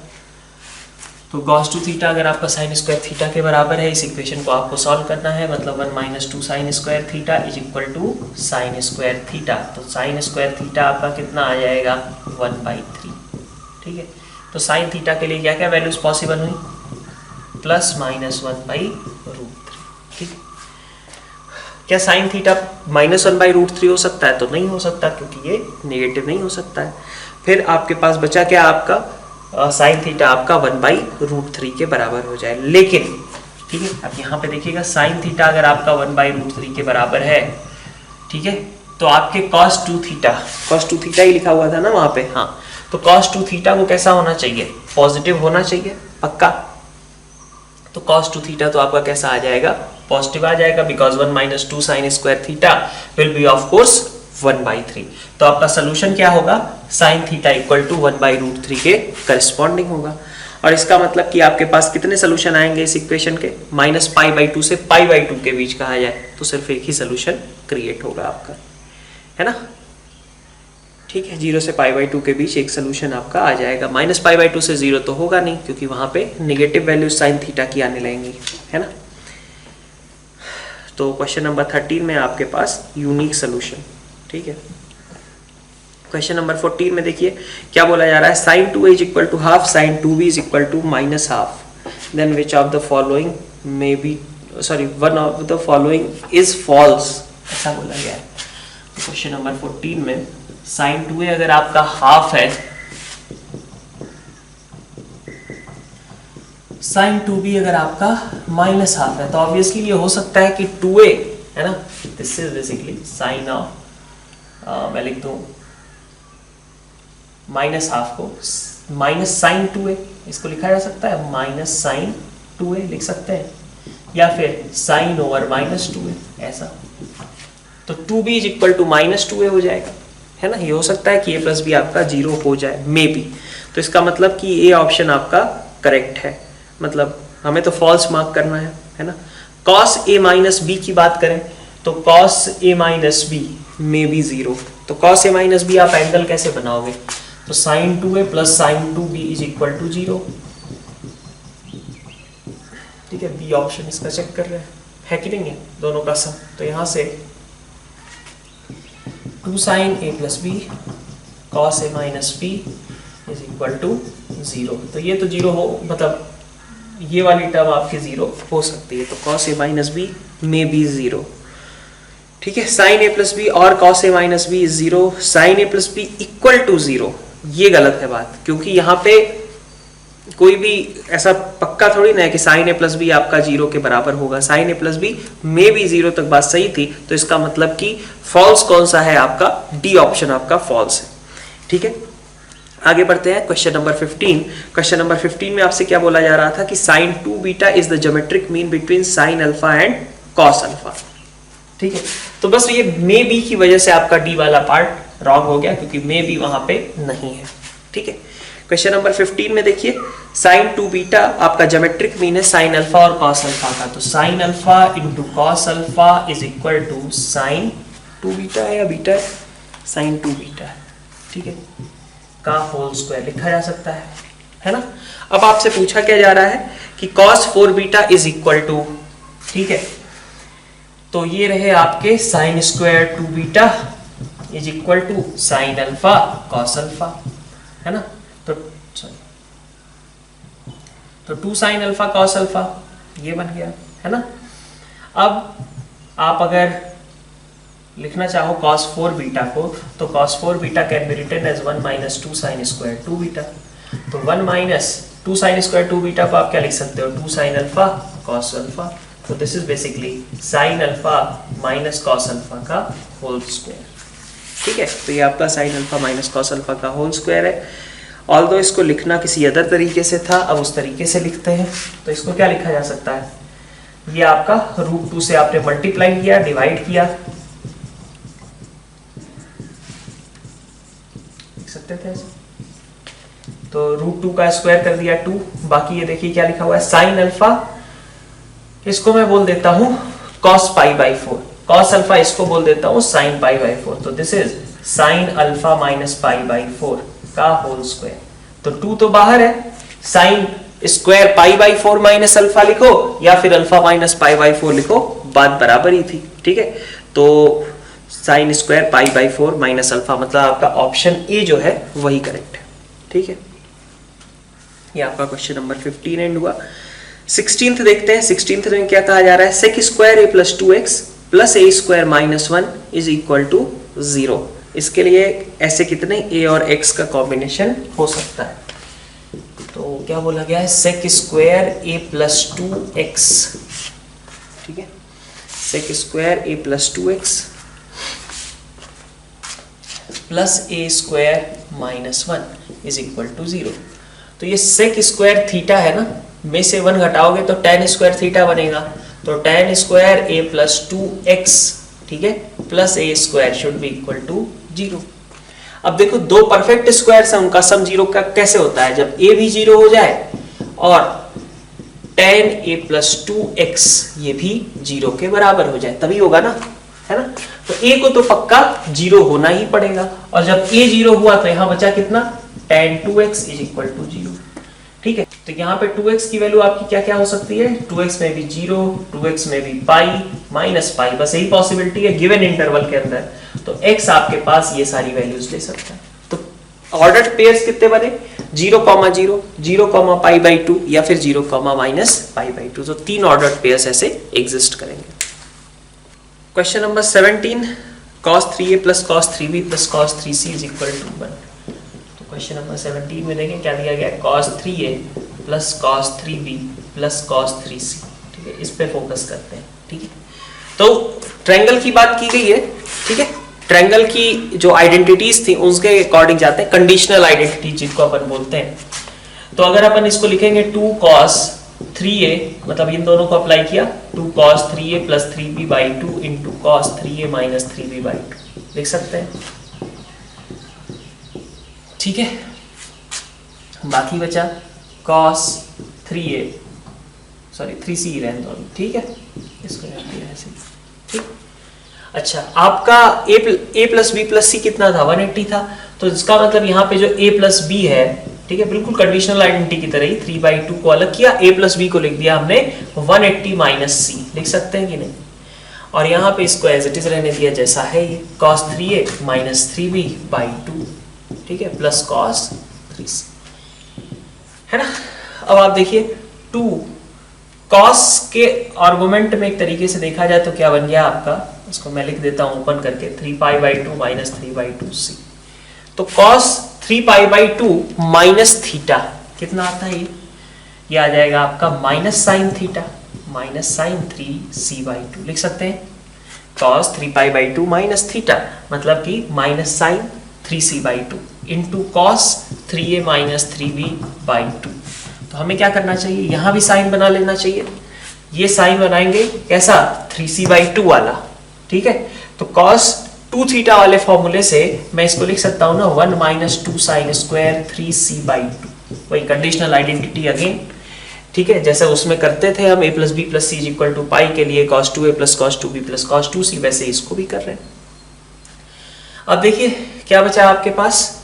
तो cos 2 थीटा अगर आपका साइन स्क्वायर थीटा के बराबर है, इस इक्वेशन को आपको सॉल्व करना है, मतलब 1 minus 2 sine square theta is equal to sine square theta. तो साइन स्क्वायर थीटा आपका कितना आ जाएगा 1/3, ठीक है। तो साइन थीटा के लिए क्या क्या वैल्यूज पॉसिबल हुई, प्लस माइनस 1/√3, ठीक है। क्या साइन थीटा माइनस 1/√3 हो सकता है? तो नहीं हो सकता, क्योंकि ये नेगेटिव नहीं हो सकता है। फिर आपके पास बचा क्या आपका साइन थीटा आपका 1/√3 के बराबर हो जाए। लेकिन ठीक है, अब यहाँ पे देखिएगा साइन थीटा अगर आपका 1/√3 के बराबर है, ठीक है, तो आपके cos 2 थीटा ही लिखा हुआ था ना वहाँ पे, हाँ, तो cos 2 थीटा को कैसा होना चाहिए, पॉजिटिव होना चाहिए पक्का। तो cos 2 थीटा तो आपका कैसा आ जाएगा, पॉजिटिव आ जाएगा, because 1 minus 2 sine square theta will be of course 1/3। तो आपका सोल्यूशन क्या होगा, साइन थीटा इक्वल टू 1/√3 के करस्पॉन्डिंग होगा। और इसका मतलब कि आपके पास कितने सोल्यूशन आएंगे इस इक्वेशन के, माइनस π/2 से π/2 के बीच कहा जाए तो सिर्फ एक ही सोल्यूशन क्रिएट होगा आपका, है ना, ठीक है। 0 से π/2 के बीच एक सोल्यूशन आपका आ जाएगा। माइनस π/2 से 0 तो होगा नहीं, क्योंकि वहां पे नेगेटिव वैल्यू साइन थीटा की आने लगेंगी, है ना। तो क्वेश्चन नंबर 13 में आपके पास यूनिक सोल्यूशन, ठीक है। क्वेश्चन नंबर 14 में देखिए क्या बोला जा रहा है, sine 2a is equal to half sine 2b is equal to minus half, then which of the following may be one of the following is false, ऐसा बोला गया है। क्वेश्चन नंबर 14 में साइन 2a अगर आपका हाफ है, sign 2b अगर आपका माइनस हाफ है, तो ऑब्वियसली ये हो सकता है कि 2a, है ना, this is basically sine of, मैं लिख दूं माइनस हाफ को माइनस साइन 2a, इसको लिखा जा सकता है माइनस साइन 2a लिख सकते हैं, या फिर साइन ओवर माइनस 2a, ऐसा। तो 2b is equal to minus 2a हो जाएगा, है ना। ये हो सकता है कि a प्लस बी आपका 0 हो जाए, मे बी। तो इसका मतलब कि a ऑप्शन आपका करेक्ट है, मतलब हमें तो फॉल्स मार्क करना है ना। cos a माइनस बी की बात करें तो cos a minus B may be 0। तो cos a माइनस बी आप एंगल कैसे बनाओगे, तो sine 2a plus sine 2b is equal to 0, ठीक है। बी ऑप्शन इसका चेक कर रहे हैं कि नहीं है, दोनों का सम। तो यहां से 2 sine a plus B cos a minus B is equal to 0। तो ये तो 0 हो, मतलब ये वाली टर्म आपकी 0 हो सकती है। तो cos a minus B may be 0, ठीक है। साइन a प्लस बी और cos a minus B is 0, sine a plus B equal to 0, ये गलत है बात, क्योंकि यहाँ पे कोई भी ऐसा पक्का थोड़ी ना है कि साइन a प्लस बी आपका 0 के बराबर होगा। Sine a plus B may be 0 तक बात सही थी, तो इसका मतलब कि फॉल्स कौन सा है आपका, डी ऑप्शन आपका फॉल्स है, ठीक है, आगे बढ़ते हैं क्वेश्चन नंबर 15। क्वेश्चन नंबर 15 में आपसे क्या बोला जा रहा था कि sine 2 beta is the geometric mean between sine alpha and cos alpha. ठीक है, तो बस ये मे बी की वजह से आपका डी वाला पार्ट रॉन्ग हो गया, क्योंकि मे बी वहां पे नहीं है। ठीक है, क्वेश्चन नंबर 15 में देखिए, साइन 2 बीटा आपका ज्योमेट्रिक मीन है साइन अल्फा और कॉस अल्फा का, तो sine alpha into cos alpha is equal to sine 2 beta है या बीटा है, साइन 2 बीटा है, ठीक है, का होल स्क्वायर लिखा जा सकता है ना। अब आपसे पूछा क्या जा रहा है कि cos 4 beta is equal to, ठीक है, तो ये रहे आपके sine square 2 beta is equal to sine alpha cos alpha, है ना। तो 2 साइन अल्फा कॉस अल्फा ये बन गया, है ना। अब आप अगर लिखना चाहो cos 4 बीटा को, तो cos 4 beta can be written as 1 minus 2 sine square 2 beta. तो 1 माइनस 2 साइन स्क्वायर 2 बीटा को आप क्या लिख सकते हो, 2 साइन अल्फा cos अल्फा। तो this is basically sine alpha minus cos alpha का होल स्क्वायर। ठीक है, तो ये आपका sine alpha minus cos alpha का होल स्क्वायर है। ऑल्दो इसको लिखना किसी अदर तरीके से था, अब उस तरीके से लिखते हैं। तो इसको क्या लिखा जा सकता है, ये आपका √2 से आपने मल्टीप्लाई किया, डिवाइड किया, सकते थे ऐसे, तो √2 का स्क्वायर कर दिया 2, बाकी ये देखिए क्या लिखा हुआ है साइन अल्फा, इसको मैं बोल देता हूं cos pi by 4, cos alpha इसको बोल देता हूं साइन पाई बाई 4। तो this is sine alpha minus pi by 4 का होल स्क्वायर। तो 2 तो बाहर है, sine square pi by 4 minus alpha लिखो या फिर अल्फा माइनस पाई बाई 4 लिखो, बात बराबर ही थी। ठीक है, तो sine square pi by 4 minus alpha, मतलब आपका ऑप्शन ए जो है वही करेक्ट है। ठीक है, ये आपका क्वेश्चन नंबर 15 एंड हुआ। 16th देखते हैं, 16th में क्या कहा जा रहा है, sec square A plus 2x plus A square minus 1 is equal to 0। इसके लिए ऐसे कितने a और x का कॉम्बिनेशन हो सकता है, तो क्या बोला गया है, sec square A plus 2x, ठीक है, sec square A plus 2x plus A square minus 1 is equal to 0। तो ये सेक स्क्वायर थीटा है ना, में से 1 घटाओगे तो tan स्क्वायर थीटा बनेगा, तो tan square A plus 2x, ठीक है, plus A square should be equal to 0। अब देखो दो परफेक्ट स्क्वायर्स हैं, उनका सम 0 का कैसे होता है, जब a भी 0 हो जाए और tan a प्लस 2x ये भी 0 के बराबर हो जाए, तभी होगा ना, है ना। तो a को तो पक्का 0 होना ही पड़ेगा, और जब a 0 हुआ तो यहां बचा कितना, tan 2x is equal to 0। ठीक है, तो यहाँ पे 2x की वैल्यू आपकी क्या क्या हो सकती है, 2x में भी 0, 2x में भी पाई माइनस पाई, बस यही पॉसिबिलिटी है गिवन इंटरवल के अंदर। तो x आपके पास ये सारी वैल्यूज ले सकता है। तो ऑर्डर्ड पेयर्स कितने बने, 0,0, 0, पाई बाई 2 या फिर 0, माइनस पाई बाई 2। तो 3 ऑर्डर्ड पेयर्स ऐसे एग्जिस्ट करेंगे। Question number 17, cos 3a plus cos 3b plus cos 3c is equal to 1। तो क्वेश्चन नंबर 17 में देखें क्या दिया गया है, cos 3a plus cos 3b plus cos 3c। ठीक है, इस पे फोकस करते हैं। ठीक है, तो ट्रायंगल की बात की गई है। ठीक है, ट्रायंगल की जो आइडेंटिटीज थी उसके अकॉर्डिंग जाते हैं, कंडीशनल आइडेंटिटी जिसको अपन बोलते हैं। तो अगर अपन इसको लिखेंगे 2 cos 3a, मतलब इन दोनों को अप्लाई किया, 2 cos 3a plus 3b by 2 into cos 3a minus 3b by 2 लिख सकते हैं। ठीक है, बाकी बचा cos 3a, सॉरी 3c रहने दो, ठीक है, इसको रख दिया ऐसे। ठीक, अच्छा, आपका a plus b plus c कितना था, 180 था। तो इसका मतलब यहाँ पे जो a प्लस b है, ठीक है, बिल्कुल कंडीशनल आइडेंटिटी की तरह ही 3/2 को अलग किया, a प्लस b को लिख दिया हमने 180 माइनस c, लिख सकते हैं कि नहीं। और यहाँ पे इसको एज इट इज रहने दिया जैसा है, ये cos 3a minus 3b by 2, ठीक है, प्लस cos 3c, है ना। अब आप देखिए 2 cos के आर्गुमेंट में एक तरीके से देखा जाए तो क्या बन गया आपका, इसको मैं लिख देता हूं ओपन करके, 3π/2 माइनस 3/2c। तो cos 3π/2 माइनस थीटा कितना आता है, ये आ जाएगा आपका minus sine theta, minus sine 3c/2 लिख सकते हैं। cos 3π/2 माइनस थीटा मतलब कि minus sine 3c/2 into cos 3a minus 3b/2। तो हमें क्या करना चाहिए, यहां भी साइन बना लेना चाहिए। ये साइन बनाएंगे कैसा, 3c/2 वाला, ठीक है। तो cos 2 थीटा वाले फॉर्मूले से मैं इसको लिख सकता हूं ना 1 माइनस 2 साइन स्क्वायर 3c/2, वही कंडीशनल आइडेंटिटी अगेन, ठीक है। जैसे उसमें करते थे हम a plus B plus C equal to pi के लिए cos 2a plus cos 2b plus cos 2c, वैसे इसको भी कर रहे हैं। अब देखिए क्या बचा आपके पास,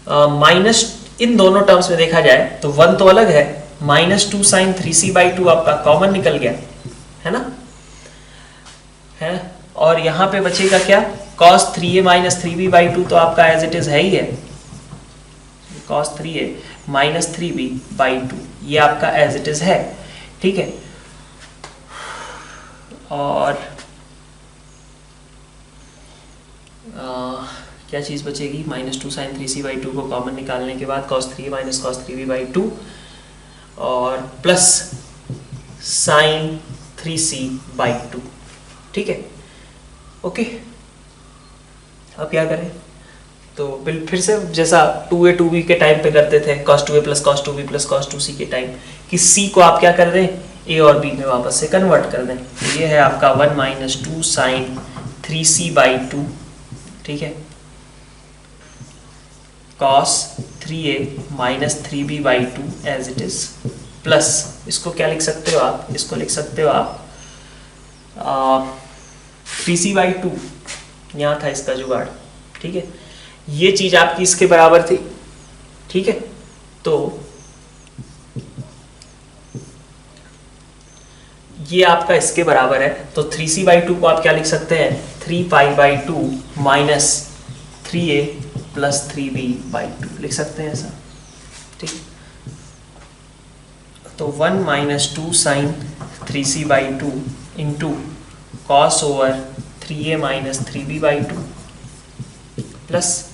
माइनस इन दोनों टर्म्स में देखा जाए तो 1 तो अलग है, माइनस 2 साइन 3c/2 आपका कॉमन निकल गया है ना, है। और यहां पे बचेगा क्या, cos 3a माइनस 3b/2 तो आपका एज इट इज है ही है, cos 3a माइनस 3b/2 ये आपका एज इट इज है, ठीक है। और क्या चीज बचेगी, माइनस 2 साइन 3c/2 को कॉमन निकालने के बाद cos 3a minus cos 3b/2 और प्लस साइन 3c/2, ठीक है, ओके। अब क्या करें, तो फिर से जैसा 2a 2b के टाइम पे करते थे, cos 2a plus cos 2b plus cos 2c के टाइम, कि c को आप क्या कर दें, a और b में वापस से कन्वर्ट कर दें। तो ये है आपका 1 माइनस 2 साइन 3c/2, ठीक है, cos 3a minus 3b/2 as it is, plus इसको क्या लिख सकते हो आप, इसको लिख सकते हो आप 3c/2, यहाँ था इसका जुगाड़, ठीक है। ये चीज आपकी इसके बराबर थी, ठीक है। तो ये आपका इसके बराबर है, तो 3c/2 को आप क्या लिख सकते हैं, 3π/2 माइनस 3a प्लस 3b/2 लिख सकते हैं ऐसा, ठीक। तो 1 minus 2 sine 3c/2 into cos over 3a minus 3b/2 plus,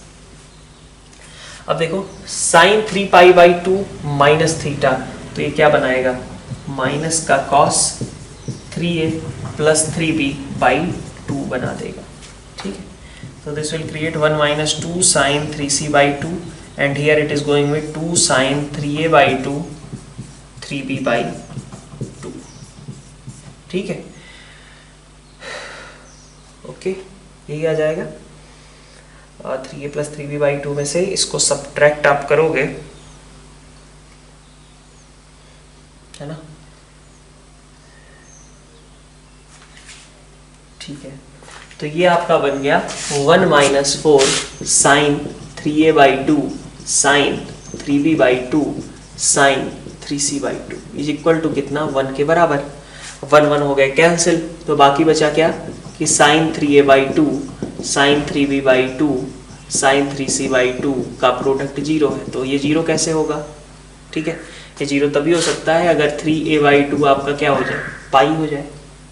अब देखो साइन 3π/2 माइनस थीटा, तो ये क्या बनाएगा, माइनस का कॉस 3a प्लस 3b/2 बना देगा, ठीक है। So this will create 1 minus 2 sin 3c/2 and here it is going with 2 sin 3a/2 3b/2, ठीक है, ओके। यही आ जाएगा, 3a प्लस 3b/2 में से इसको सब्ट्रैक्ट आप करोगे, है ना, ठीक है। तो ये आपका बन गया 1 minus 4 sine 3a/2 sine 3b/2 sine 3c/2 is equal to कितना, 1 के बराबर। 1 1 हो गए कैंसिल, तो बाकी बचा क्या कि sign 3a/2 sine 3b/2 sine 3c/2 का प्रोडक्ट 0 है। तो ये 0 कैसे होगा, ठीक है, ये 0 तभी हो सकता है अगर 3a/2 आपका क्या हो जाए, पाई हो जाए।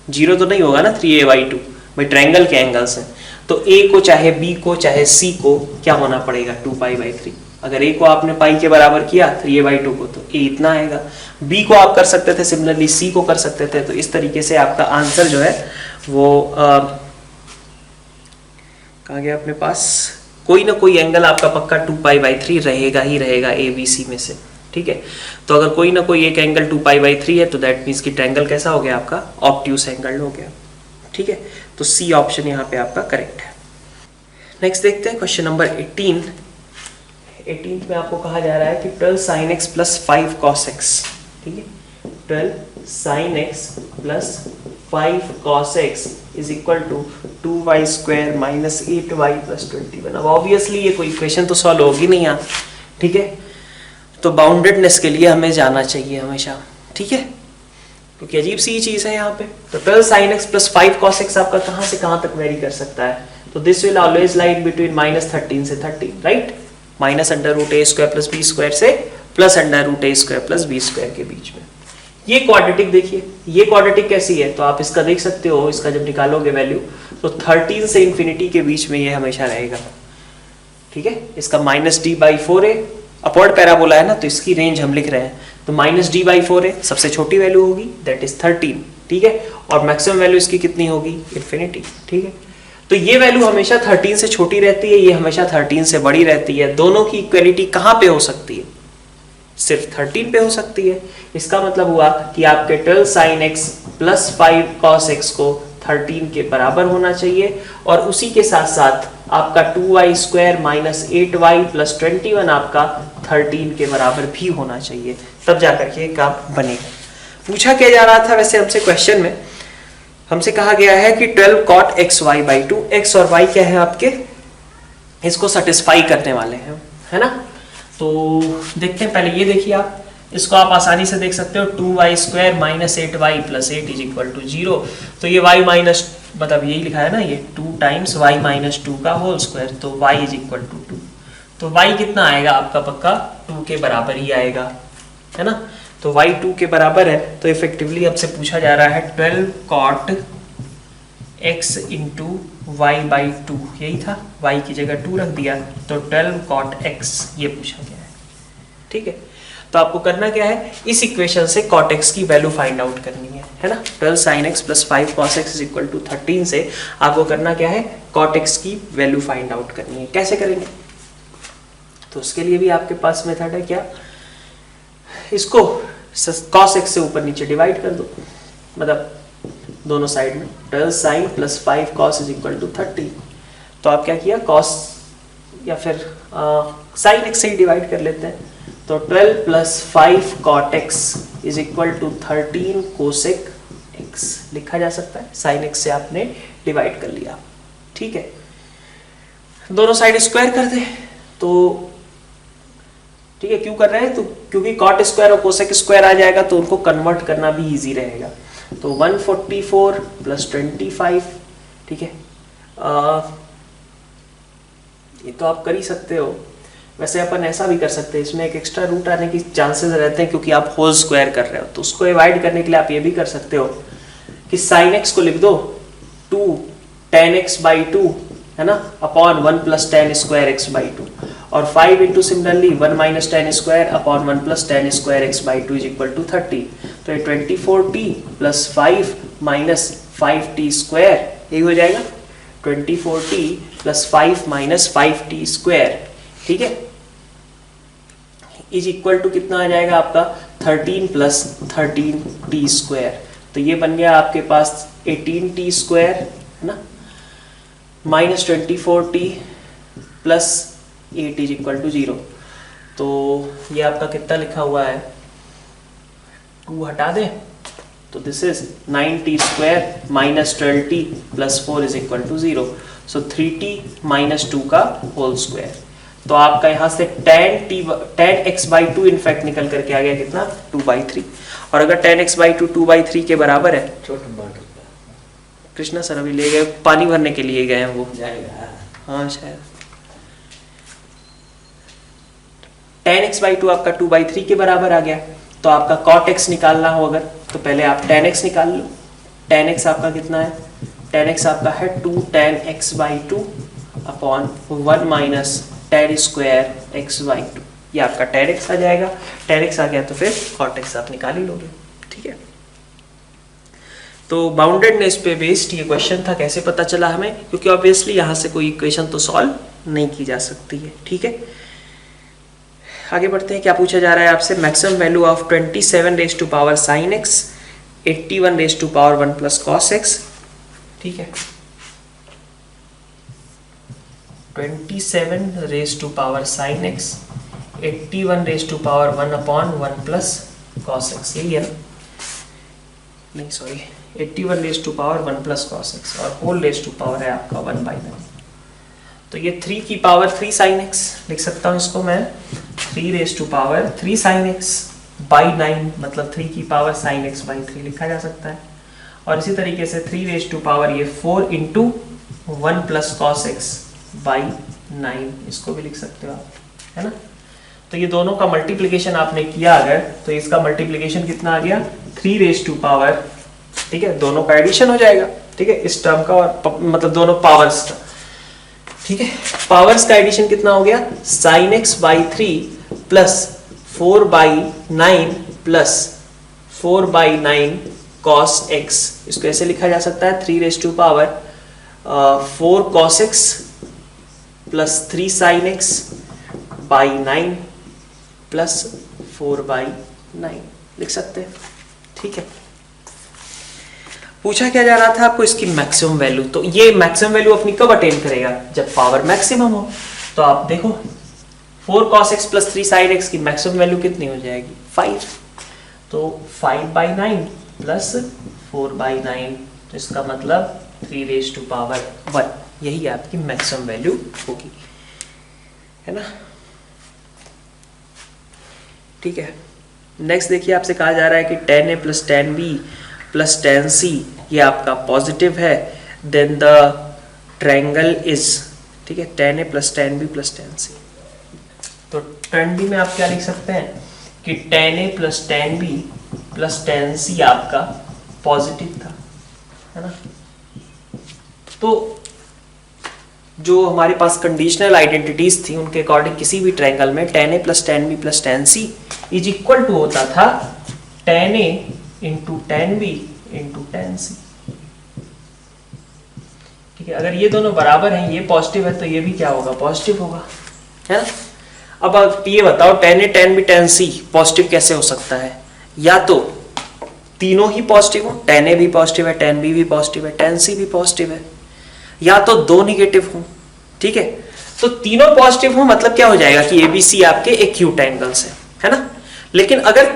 0 तो नहीं होगा ना 3a/2, भाई ट्रायंगल के एंगल्स हैं, तो a को चाहे b को चाहे c को क्या होना पड़ेगा, 2π/3। अगर a को आपने पाई के बराबर किया 3a/2 को, तो a इतना आएगा। b को आप कर सकते थे, सिमिलरली c को कर सकते थे। तो इस तरीके से आपका आंसर जो है वो कहाँ गया अपने पास, कोई ना कोई एंगल आपका पक्का 2π/3 रहेगा ही रहेगा a b c में से, ठीक है। तो अगर कोई ना कोई एक एंगल 2π/3 है तो दैट मीन्स कि ट्रायंगल कैसा हो गया आपका, ऑब्ट्यूस एंगल हो गया, ठीक है। तो सी ऑप्शन यहाँ पे आपका करेक्ट है। नेक्स्ट देखते हैं क्वेश्चन नंबर 18 में आपको कहा जा रहा है कि 12 sin x plus 5 cos x, ठीक है, 12 sin x plus 5 cos x is equal to 2y square minus 8y plus 21। अब ऑब्वियसली ये कोई इक्वेशन तो सॉल्व होगी नहीं यहाँ, ठीक है। तो बाउंडेडनेस के लिए हमें जाना चाहिए हमेशा, ठीक है, क्योंकि अजीब सी चीज है यहाँ पे। तो 12 sin x plus 5 cos x आपका कहाँ से कहाँ तक वेरी कर सकता है, तो this will always lie in between minus 13 से 30, राइट, माइनस अंडर रूट ए स्क्वायर प्लस बी स्क्वायर से प्लस अंडर रूट ए स्क्वायर प्लस बी स्क्वायर के बीच में। ये क्वाड्रेटिक देखिए, ये क्वाड्रेटिक कैसी है, तो आप इसका देख सकते हो, इसका जब निकालोगे वैल्यू तो 13 से इंफिनिटी के बीच में ये हमेशा रहेगा, ठीक है। इसका -d/4 है, अपवर्ड पैराबोला है ना, तो इसकी रेंज हम लिख रहे हैं, तो -d/4 है, सबसे छोटी वैल्यू होगी दैट इज 13, ठीक है, और मैक्सिमम वैल्यू इसकी कितनी होगी, इंफिनिटी, ठीक है। तो ये वैल्यू हमेशा 13 से छोटी रहती है, ये हमेशा 13 से बड़ी रहती है। दोनों की इक्वलिटी कहाँ पे हो सकती है? सिर्फ 13 पे हो सकती है। इसका मतलब हुआ कि आपके 12 sin x plus 5 cos x को 13 के बराबर होना चाहिए, और उसी के साथ साथ आपका 2y square minus 8y plus 21 आपका 13 के बराबर भी होना चाहिए, तब जाकर के काम बनेगा। पूछा क्या जा रहा था वैसे हमसे क्वेश्चन में? हमसे कहा गया है कि 12 cot xy बाई 2, x और y क्या है आपके, इसको सेटिस्फाई करने वाले हैं, है ना। तो देखते हैं, पहले ये देखिए आप, इसको आप आसानी से देख सकते हो, 2y square minus 8y plus 8 is equal to 0। तो ये y माइनस, मतलब यही लिखा है ना, ये 2 टाइम्स y माइनस 2 का होल स्क्वायर, तो y इज इक्वल टू 2। तो y कितना आएगा आपका? पक्का 2 के बराबर ही आएगा, है ना। तो y 2 के बराबर है, तो इफेक्टिवली आपसे पूछा जा रहा है 12 cot x into y by 2, यही था, y की जगह 2 रख दिया, तो 12 cot x ये पूछा गया है, ठीक है। तो आपको करना क्या है, इस इक्वेशन से cot x की वैल्यू फाइंड आउट करनी है ना। 12 sin x plus 5 cos x is equal to 13 से आपको करना क्या है, cot x की वैल्यू फाइंड आउट करनी है। कैसे करेंगे? तो उसके लिए भी आपके पास मेथड है, क्या, इसको cos x से ऊपर नीचे डिवाइड कर दो, मतलब दोनों साइड में 12 sin plus 5 cos is equal to 30। तो आप क्या किया, cos या फिर sin x से ही डिवाइड कर लेते हैं, तो 12 plus 5 cot x is equal to 13 cosec x लिखा जा सकता है। sin x से आपने डिवाइड कर लिया, ठीक है। दोनों साइड स्क्वायर कर दे, तो ठीक है, क्यों कर रहे हैं, तो क्योंकि cot स्क्वायर और cosec स्क्वायर आ जाएगा, तो उनको कन्वर्ट करना भी इजी रहेगा। तो 144 प्लस 25, ठीक है, ये तो आप कर ही सकते हो। वैसे अपन ऐसा भी कर सकते हैं, इसमें एक एक्स्ट्रा रूट आने की चांसेस रहते हैं, क्योंकि आप होल स्क्वायर कर रहे हो, तो उसको अवॉइड करने के लिए आप ये भी कर सकते हो कि sin x को लिख दो 2 tan x बाई 2, है ना, upon 1 plus tan square x by 2, और 5 into similarly 1 minus tan square upon 1 plus tan square x by 2 is equal to 30। तो ये 24t plus 5 minus 5t square, यही हो जाएगा 24t plus 5 minus 5t square, ठीक है, इज इक्वल टू कितना आ जाएगा आपका 13 प्लस 13t स्क्वायर। तो ये बन गया आपके पास 18t स्क्वायर, है ना, minus 24t plus 8 is equal to 0। तो ये आपका कितना लिखा हुआ है, 2 हटा दें, तो this is 9t square minus 12t plus 4 is equal to 0। So 3t minus 2 का होल स्क्वायर। तो आपका यहाँ से tan x बाई 2 इनफैक्ट निकल करके आ गया कितना, 2/3। और अगर tan x बाई 2 2/3 के बराबर है, कृष्णा सर अभी ले गए, पानी भरने के लिए गए हैं वो, हाँ शायद। tan x बाई 2 आपका 2/3 के बराबर आ गया, तो आपका cot x निकालना हो अगर, तो पहले आप tan x निकाल लो। tan x आपका कितना है, tan x आपका है 2 tan x by 2 upon 1 minus tan square x by 2, ये आपका tan x आ जाएगा। tan x आ गया तो फिर cot x आप निकाल ही लोगे, ठीक है। तो बाउंडेडनेस पे बेस्ड ये क्वेश्चन था। कैसे पता चला हमें, क्योंकि ऑब्वियसली यहाँ से कोई इक्वेशन तो सॉल्व नहीं की जा सकती है, ठीक है। आगे बढ़ते हैं, क्या पूछा जा रहा है आपसे, maximum value of 27 raise to power sine x, 81 raise to power 1 plus cos x, ठीक है, 27 raise to power sine x, 81 raise to power 1 upon 1 plus cos x, यही है ना, नहीं sorry, 81 raise to power 1 plus cos x, और whole raise to power है आपका 1/9। तो ये 3 की पावर 3 साइन x लिख सकता हूँ इसको मैं, 3 raise to power 3 sine x by 9, मतलब 3 की पावर साइन x बाई 3 लिखा जा सकता है। और इसी तरीके से 3 रेज टू पावर ये 4 into 1 plus cos x by 9, इसको भी लिख सकते हो आप, है ना। तो ये दोनों का मल्टीप्लिकेशन आपने किया अगर, तो इसका मल्टीप्लिकेशन कितना आ गया, 3 रेज टू पावर, ठीक है, दोनों का एडिशन हो जाएगा, ठीक है, इस टर्म का और मतलब दोनों पावर्स का, ठीक है, पावर्स का एडिशन कितना हो गया, sine x by 3 plus 4/9 plus 4/9 cos x, इसको ऐसे लिखा जा सकता है 3 raise to power 4 cos x plus 3 sin x by 9 plus 4 by 9 लिख सकते हैं। ठीक है, पूछा क्या जा रहा था आपको, इसकी मैक्सिमम वैल्यू। तो ये मैक्सिमम वैल्यू अपनी कब अटेन करेगा, जब पावर मैक्सिमम हो। तो आप देखो 4 cos x plus 3 sin x की मैक्सिमम वैल्यू कितनी हो जाएगी, 5। तो 5 बाई 9 प्लस 4 बाई 9, तो इसका मतलब 3 रेज टू पावर 1, यही आपकी मैक्सिमम वैल्यू होगी, है ना। ठीक है, नेक्स्ट देखिए आपसे कहा जा रहा है कि tan a plus tan b plus tan c ये आपका पॉजिटिव है, देन द ट्रायंगल इज, ठीक है, tan a plus tan b plus tan c। तो tan b में आप क्या लिख सकते हैं कि tan a plus tan b plus tan c आपका पॉजिटिव था, है ना। तो जो हमारे पास कंडीशनल आइडेंटिटीज थी उनके अकॉर्डिंग किसी भी ट्रायंगल में tan a plus tan b plus tan c is equal to होता था tan a into tan b into tan c। ठीक है, अगर ये दोनों बराबर हैं, ये पॉजिटिव है तो ये भी क्या होगा, पॉजिटिव होगा, है ना। अब आप ये बताओ tan a tan b tan c positive कैसे हो सकता है, या तो तीनों ही पॉजिटिव हो, tan a भी पॉजिटिव है, tan b भी पॉजिटिव है, tan c भी पॉजिटिव है, या तो दो निगेटिव हो। ठीक है, तो तीनों पॉजिटिव हो मतलब क्या हो जाएगा कि ABC आपके एक्यूट एंगल्स है ना। लेकिन अगर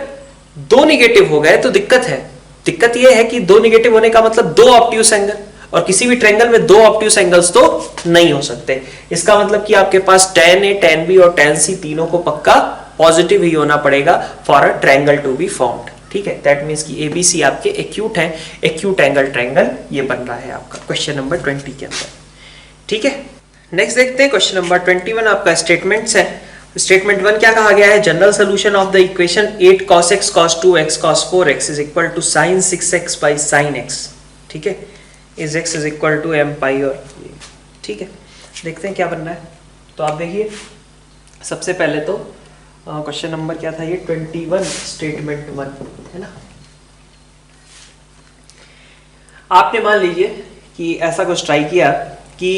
दो निगेटिव हो गए तो दिक्कत है। दिक्कत यह है कि दो निगेटिव होने का मतलब दो ऑब्ट्यूस एंगल, और किसी भी ट्रायंगल में दो ऑब्ट्यूस एंगल्स तो नहीं हो सकते। इसका मतलब कि आपके पास tan a tan b और tan c तीनों को पक्का पॉजिटिव ही होना पड़ेगा for a triangle to be formed. ठीक है, दैट मींस कि ABC आपके एक्यूट है, एक्यूट एंगल ट्रायंगल ये बन रहा है आपका क्वेश्चन नंबर 20 के अंदर। ठीक है, नेक्स्ट देखते हैं क्वेश्चन नंबर 21 आपका स्टेटमेंट्स है। स्टेटमेंट 1 क्या कहा गया है, general solution of the equation 8 cos x cos 2x cos 4x is equal to sin 6x by sin x। ठीक है, is x is equal to m pi और ठीक है, देखते हैं क्या बनना है। तो आप देखिए सबसे पहले तो क्वेश्चन नंबर क्या था ये 21 स्टेटमेंट 1 है ना। आपने मान लीजिए कि ऐसा कुछ ट्राई किया कि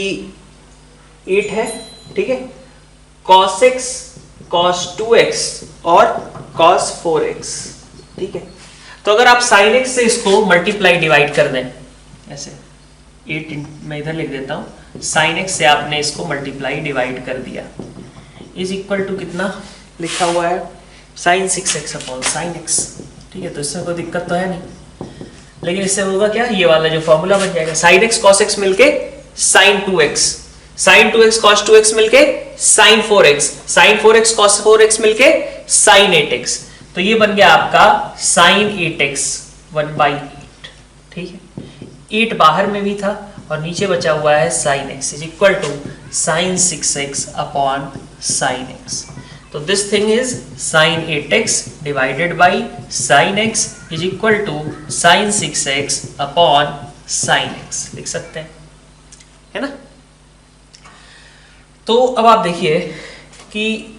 8 है, ठीक है, cos x cos 2x और cos 4x। ठीक है, तो अगर आप sin x से इसको मल्टीप्लाई डिवाइड कर दें, ऐसे 8 मैं इधर लिख देता हूं, sin x से आपने इसको मल्टीप्लाई डिवाइड कर दिया, इज इक्वल टू कितना लिखा हुआ है sin 6x upon sin x। ठीक है, तो इसमें कोई दिक्कत तो है नहीं, लेकिन इससे होगा क्या, ये वाला जो फॉर्मूला बन जाएगा sin x cos x मिलके sin 2x, sin 2x cos 2x मिलके sin 4x, sin 4x cos 4x मिलके sin 8x। तो ये बन गया आपका sin 8x 1/8। ठीक है, 8 बाहर में भी था और नीचे बचा हुआ है sin x is equal to sin 6x upon sin x। तो this thing is sin 8x divided by sin x is equal to sin 6x upon sin x लिख सकते हैं, है ना। तो अब आप देखिए कि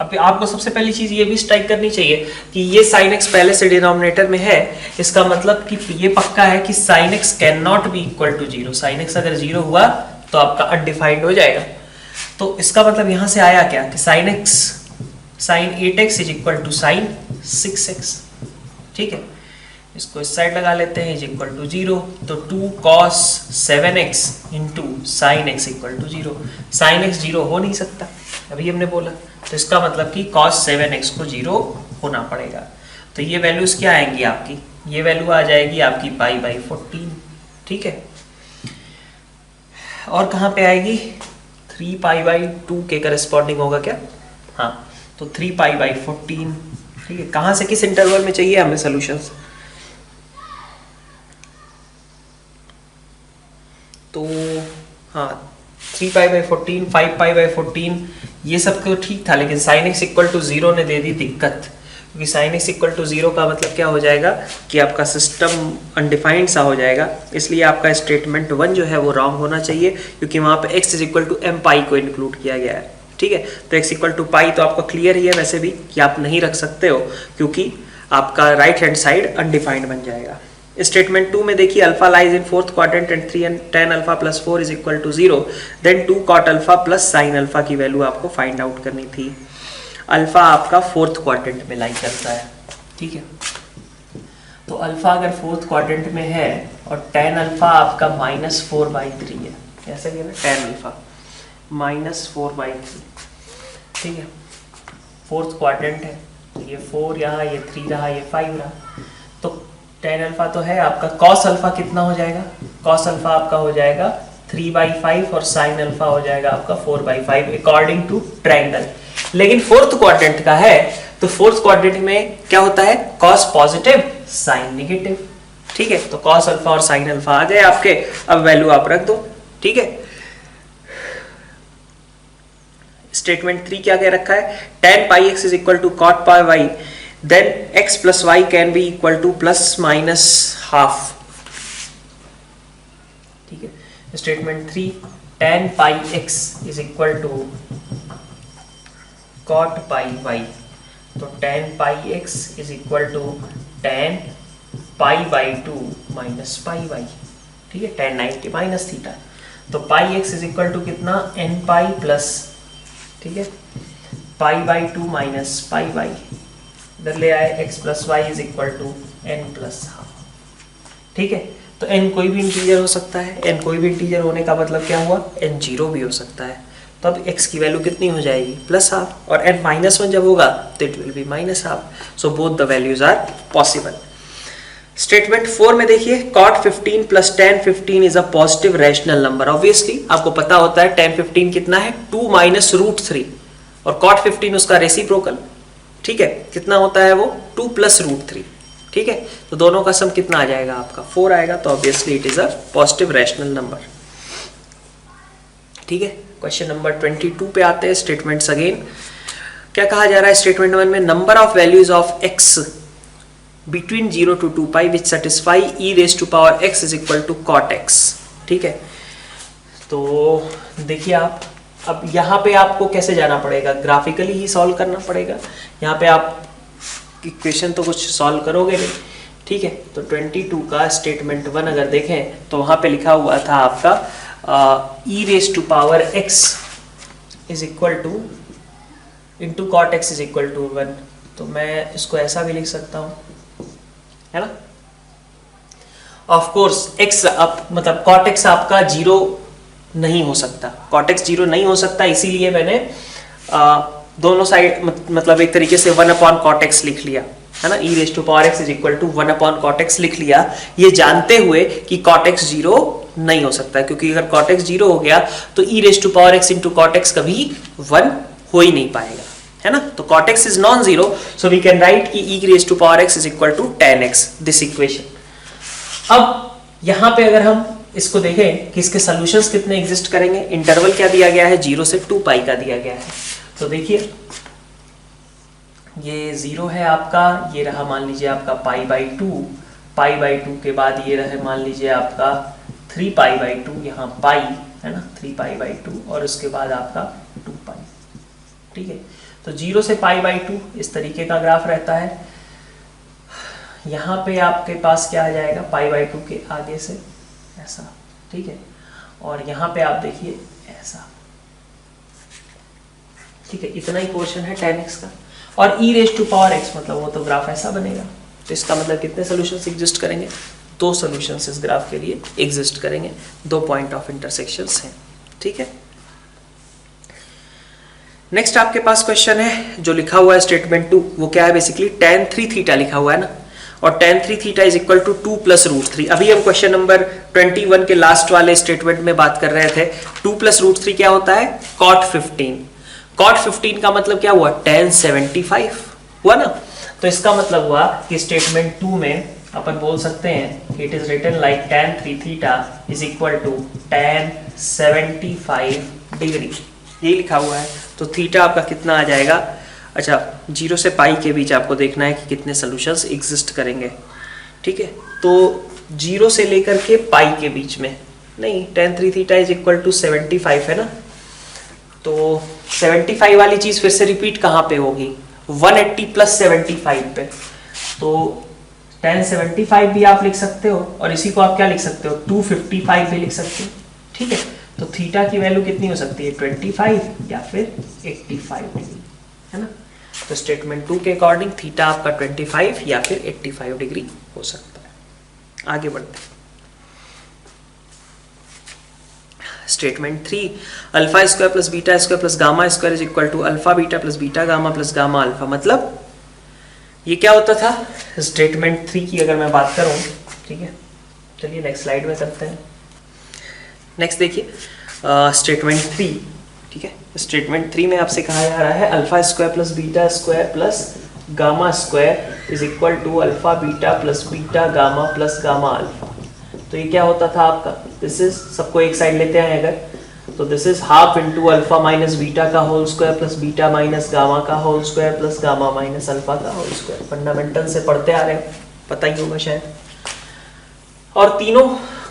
अब आपको सबसे पहली चीज ये भी स्ट्राइक करनी चाहिए कि ये sin x पहले से डिनोमिनेटर में है, इसका मतलब कि ये पक्का है कि sin x can not be equal to 0। sin x अगर 0 हुआ तो आपका अनडिफाइंड हो जाएगा। तो इसका मतलब यहां से आया क्या कि sin 8x is equal to sin 6x। ठीक है, इसको इस साइड लगा लेते हैं, इज इक्वल टू 0। तो 2 cos 7x into sin x equal to 0। sin x 0 हो नहीं सकता, अभी हमने बोला, तो इसका मतलब कि cos 7x को 0 होना पड़ेगा। तो ये वैल्यूज क्या आएंगी आपकी, ये वैल्यू आ जाएगी आपकी पाई बाई 14। ठीक है, और कहाँ पे आएगी, 3 पाई बाई 2 के करस्पॉन्डिंग होगा क्या, हाँ, तो 3 पाई बाई 14। ठीक है, कहाँ से किस इंटरवल में चाहिए हमें सोल्यूशंस, तो हाँ 3 पाई बाई 14, 5 पाई बाई 14 ये सब तो ठीक था, लेकिन sin x इक्वल टू 0 ने दे दी दिक्कत, क्योंकि sin x इक्वल टू 0 का मतलब क्या हो जाएगा कि आपका सिस्टम अनडिफाइंड सा हो जाएगा। इसलिए आपका स्टेटमेंट 1 जो है वो रॉन्ग होना चाहिए, क्योंकि वहाँ पे x is equal to m pi को इंक्लूड किया गया है। ठीक है, तो x इक्वल टू पाई तो आपका क्लियर ही है वैसे भी कि आप नहीं रख सकते हो, क्योंकि आपका राइट हैंड साइड अनडिफाइंड बन जाएगा। स्टेटमेंट 2 में देखिए alpha lies in fourth quadrant and 3 and tan alpha plus 4 is equal to 0, then 2 cot alpha plus sine alpha की वैल्यू आपको फाइंड आउट करनी थी। अल्फा आपका फोर्थ क्वाड्रेंट में लाई करता है, ठीक है। तो अल्फा अगर फोर्थ क्वाड्रेंट में है और tan अल्फा आपका -4/3 है, कैसे लिया ना, tan अल्फा -4/3, ठीक है। फोर्थ क्वाड्रेंट है तो ये 4 यहाँ, ये 3 रहा, ये 5 रहा, तो tan अल्फा तो है आपका, cos अल्फा कितना हो जाएगा, cos अल्फा आपका हो जाएगा 3/5 और sin अल्फा हो जाएगा आपका 4/5 अकॉर्डिंग टू ट्रायंगल। लेकिन फोर्थ क्वाड्रेंट का है तो फोर्थ क्वाड्रेंट में क्या होता है, cos पॉजिटिव sin नेगेटिव, ठीक है। तो cos अल्फा और sin अल्फा आ गए आपके, अब वैल्यू आप रख दो, ठीक है। स्टेटमेंट 3 क्या कह रखा है, tan pi x is equal to cot pi y, then x plus y can be equal to plus minus half, ठीक है। Statement 3 tan pi x is equal to cot pi y, तो tan pi x is equal to tan pi by 2 minus pi y, ठीक है, tan 90 minus theta, तो pi x is equal to कितना, n pi प्लस, ठीक है, pi by 2 minus pi y, इधर ले आए x प्लस y is equal to n plus half, ठीक है। तो n कोई भी इंटीजर हो सकता है, n कोई भी इंटीजर होने का मतलब क्या हुआ, n 0 भी हो सकता है, तो अब x की वैल्यू कितनी हो जाएगी, प्लस हाफ, और n -1 जब होगा तो it will be minus half, so both the values are possible. Statement 4 में देखिए cot 15 plus tan 15 is a positive rational number. Obviously आपको पता होता है tan 15 कितना है, 2 माइनस √3, और cot 15 उसका रेसिप्रोकल, ठीक है, कितना होता है वो, 2 प्लस √3, ठीक है। तो दोनों का सम कितना आ जाएगा आपका, 4 आएगा, तो obviously it is a positive rational number, ठीक है। क्वेश्चन नंबर 22 पे आते हैं, स्टेटमेंट्स अगेन। क्या कहा जा रहा है स्टेटमेंट 1 में, number of values of x between 0 to 2 pi which satisfy e raised to power x is equal to cot x, ठीक है। तो देखिए आप, अब यहाँ पे आपको कैसे जाना पड़ेगा, ग्राफिकली ही सॉल्व करना पड़ेगा। यहाँ पे आप इक्वेशन तो कुछ सॉल्व करोगे नहीं, ठीक है। तो 22 का स्टेटमेंट 1 अगर देखें तो वहाँ पे लिखा हुआ था आपका e raised to power x is equal to into cot x is equal to 1, तो मैं इसको ऐसा भी लिख सकता हूँ, है ना। ऑफ कोर्स x अब मतलब cot x आपका 0 नहीं हो सकता, cot x 0 नहीं हो सकता, इसीलिए मैंने दोनों साइड मतलब एक तरीके से 1/cot x लिख लिया, है ना। e raised to power x is equal to 1/cot x लिख लिया, ये जानते हुए कि cot x 0 नहीं हो सकता है, क्योंकि अगर cot x 0 हो गया तो e raised to power x into cot x कभी 1 हो ही नहीं पाएगा, है ना। तो cot x is non-zero, so we can write कि e raised to power x is equal to tan x, this equation। अब यहाँ पे अगर हम इसको देखें कि इसके सॉल्यूशंस कितने एग्जिस्ट करेंगे, इंटरवल क्या दिया गया है, 0 से 2 पाई का दिया गया है। तो देखिए ये 0 है आपका, ये रहा मान लीजिए आपका पाई/2 के बाद ये रहे मान लीजिए आपका 3π/2, यहाँ पाई है ना, 3π/2, और उसके बाद आपका 2 पाई, ठीक है। तो 0 से π/2 इस तरीके का ग्राफ रहता है। यहाँ पे आपके पास क्या आ जाएगा, π/2 के आगे से ऐसा, ठीक है, और यहाँ पे आप देखिए ऐसा, ठीक है। इतना ही पोर्शन है tan x का, और e raised to power x मतलब वो तो ग्राफ ऐसा बनेगा। तो इसका मतलब कितने सॉल्यूशंस एग्जिस्ट करेंगे, 2 सॉल्यूशंस इस ग्राफ के लिए एग्जिस्ट करेंगे, 2 पॉइंट ऑफ इंटरसेक्शंस हैं, ठीक है। नेक्स्ट आपके पास क्वेश्चन है जो लिखा हुआ है स्टेटमेंट 2, वो क्या है, बेसिकली tan 3 थीटा लिखा हुआ है ना, और tan 3 theta is equal to 2 plus √3। अभी हम क्वेश्चन नंबर 21 के लास्ट वाले स्टेटमेंट में बात कर रहे थे, 2 प्लस √3 क्या होता है, cot 15। cot 15 का मतलब क्या हुआ, tan 75 हुआ ना। तो इसका मतलब हुआ कि स्टेटमेंट 2 में अपन बोल सकते हैं it is written like tan 3 theta is equal to tan 75 degree, ये लिखा हुआ है। तो थीटा आपका कितना आ जाएगा, अच्छा 0 से पाई के बीच आपको देखना है कि कितने सॉल्यूशंस एग्जिस्ट करेंगे, ठीक है। तो 0 से लेकर के पाई के बीच में नहीं, tan 3 theta is equal to 75 है ना, तो 75 वाली चीज फिर से रिपीट कहाँ पे होगी, 180 प्लस 75 पे। तो tan 75 भी आप लिख सकते हो और इसी को आप क्या लिख सकते हो 255 भी लिख सकते हो, ठीक है। तो थीटा की वैल्यू कितनी हो सकती है 25 या फिर 85 डिग्री, है ना। तो स्टेटमेंट 2 के अकॉर्डिंग थीटा आपका 25 या फिर 85 डिग्री हो सकता है। आगे बढ़ते हैं। Statement 3, alpha square plus beta square plus gamma square is equal to alpha beta plus beta gamma plus gamma alpha. मतलब ये क्या होता था स्टेटमेंट 3 की अगर मैं बात करूं, ठीक है। चलिए नेक्स्ट स्लाइड में करते हैं। नेक्स्ट देखिए स्टेटमेंट 3, ठीक है। स्टेटमेंट 3 में आपसे कहा जा रहा है alpha square plus beta square plus gamma square is equal to alpha beta plus beta gamma plus gamma alpha. तो ये क्या होता था आपका, दिस इज, सबको एक साइड लेते हैं अगर, तो this is half into alpha minus beta का whole square plus beta minus gamma का whole square plus gamma minus alpha का होल स्क्वायर। फंडामेंटल से पढ़ते आ रहे हैं, पता ही होगा शायद। और तीनों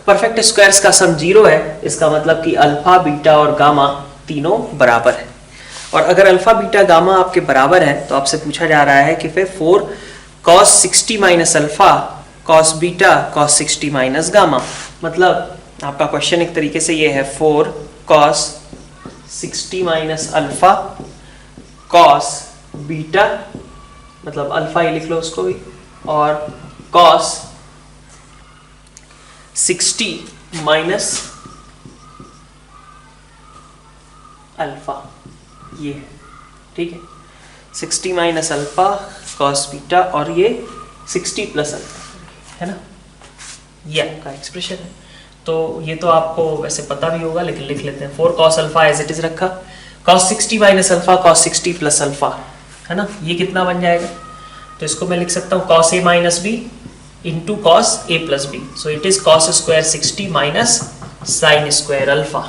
परफेक्ट स्क्वायर्स का सम 0 है, इसका मतलब कि अल्फा बीटा और गामा तीनों बराबर है। और अगर अल्फा बीटा गामा आपके बराबर है तो आपसे पूछा जा रहा है कि फिर 4 cos 60 minus alpha cos beta cos 60 minus gamma. मतलब आपका क्वेश्चन एक तरीके से ये है 4 cos 60 minus alpha cos beta, मतलब अल्फा ही लिख लो उसको भी, और cos 60 माइनस अल्फा, ये है, ठीक है। 60 माइनस अल्फा cos बीटा और ये 60 प्लस अल्फा, है ना, ये आपका एक्सप्रेशन है। तो ये तो आपको वैसे पता भी होगा लेकिन लिख लेते हैं। 4 cos alpha as it is रखा, cos 60 minus alpha cos 60 plus alpha, है ना। ये कितना बन जाएगा, तो इसको मैं लिख सकता हूँ cos a minus b into cos a plus b. So it is cos square 60 minus sine square alpha.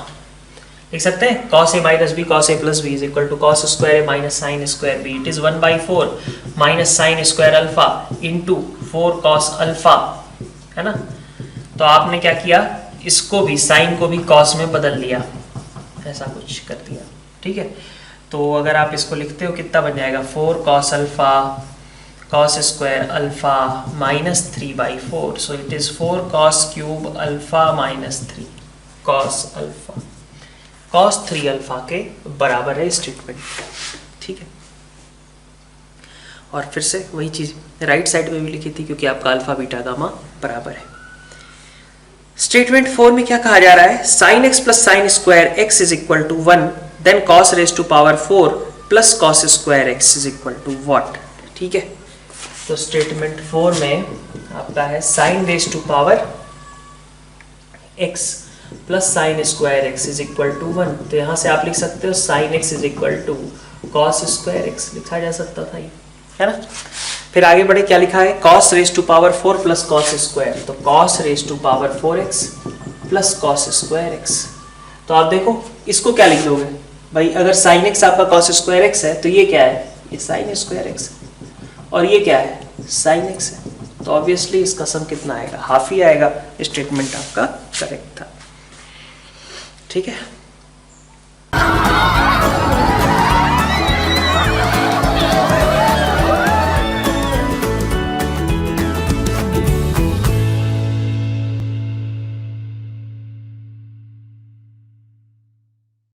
लिख सकते हैं cos a minus b cos a plus B is equal to cos square a minus sine square b. It is 1/4 minus sine square alpha into 4 cos alpha, है ना। तो आपने क्या किया, इसको भी साइन को भी cos में बदल लिया, ऐसा कुछ कर दिया, ठीक है। तो अगर आप इसको लिखते हो कितना बन जाएगा 4 cos alpha cos square alpha minus 3/4। So it is 4 cos cube alpha minus 3 cos alpha, cos 3 alpha के बराबर है स्टेटमेंट, ठीक है। और फिर से वही चीज राइट साइड में भी लिखी थी क्योंकि आपका अल्फा बीटा गामा बराबर है। स्टेटमेंट 4 में क्या कहा जा रहा है, sine x plus sine square x is equal to 1 then cos raise to power 4 plus cos square x is equal to what, ठीक है। तो स्टेटमेंट 4 में आपका है sine raise to power x plus sine square x is equal to 1। तो यहां से आप लिख सकते हो sine x is equal to cos square x, लिखा जा सकता था ये, है ना। फिर आगे बढ़े, क्या लिखा है cos raise to power 4 plus cos square. तो cos raise to power 4x plus cos square x। तो आप देखो इसको क्या लिख दोगे भाई, अगर sin x आपका cos स्क्वायर x है तो ये क्या है, ये sin स्क्वायर x है, और ये क्या है sin x है। तो ऑब्वियसली इसका सम कितना आएगा, हाफ ही आएगा। स्टेटमेंट आपका करेक्ट था, ठीक है।